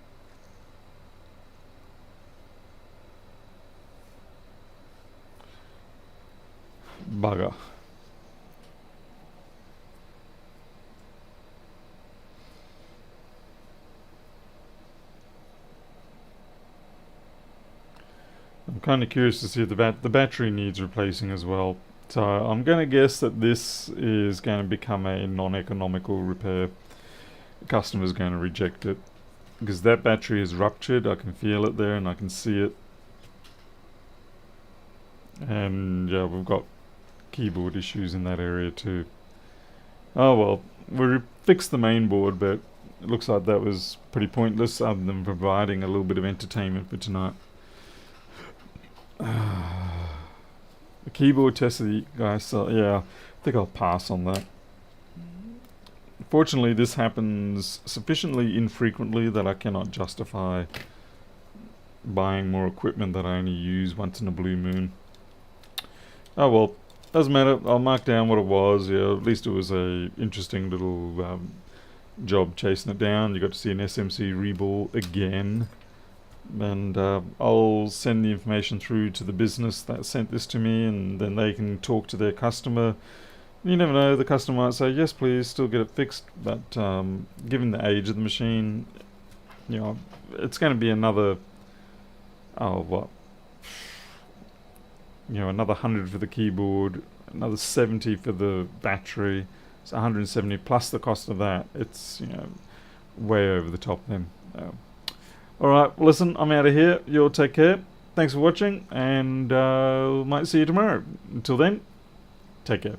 Bugger. I'm kind of curious to see if the battery needs replacing as well. So I'm going to guess that this is going to become a non-economical repair. The customer's going to reject it because that battery is ruptured. I can feel it there and I can see it. And yeah, we've got keyboard issues in that area too. Oh well, we fixed the main board, but it looks like that was pretty pointless other than providing a little bit of entertainment for tonight. The keyboard tested, guys, so yeah, I think I'll pass on that. Fortunately, this happens sufficiently infrequently that I cannot justify buying more equipment that I only use once in a blue moon. Oh well, doesn't matter. I'll mark down what it was. Yeah, at least it was a interesting little job chasing it down. You got to see an SMC reball again. And I'll send the information through to the business that sent this to me, and then they can talk to their customer. You never know, the customer might say, yes please, still get it fixed, but given the age of the machine, you know, it's going to be another, you know, another 100 for the keyboard, another 70 for the battery. It's 170 plus the cost of that. It's, you know, way over the top then. Alright, well, listen, I'm out of here. You all take care. Thanks for watching, and might see you tomorrow. Until then, take care.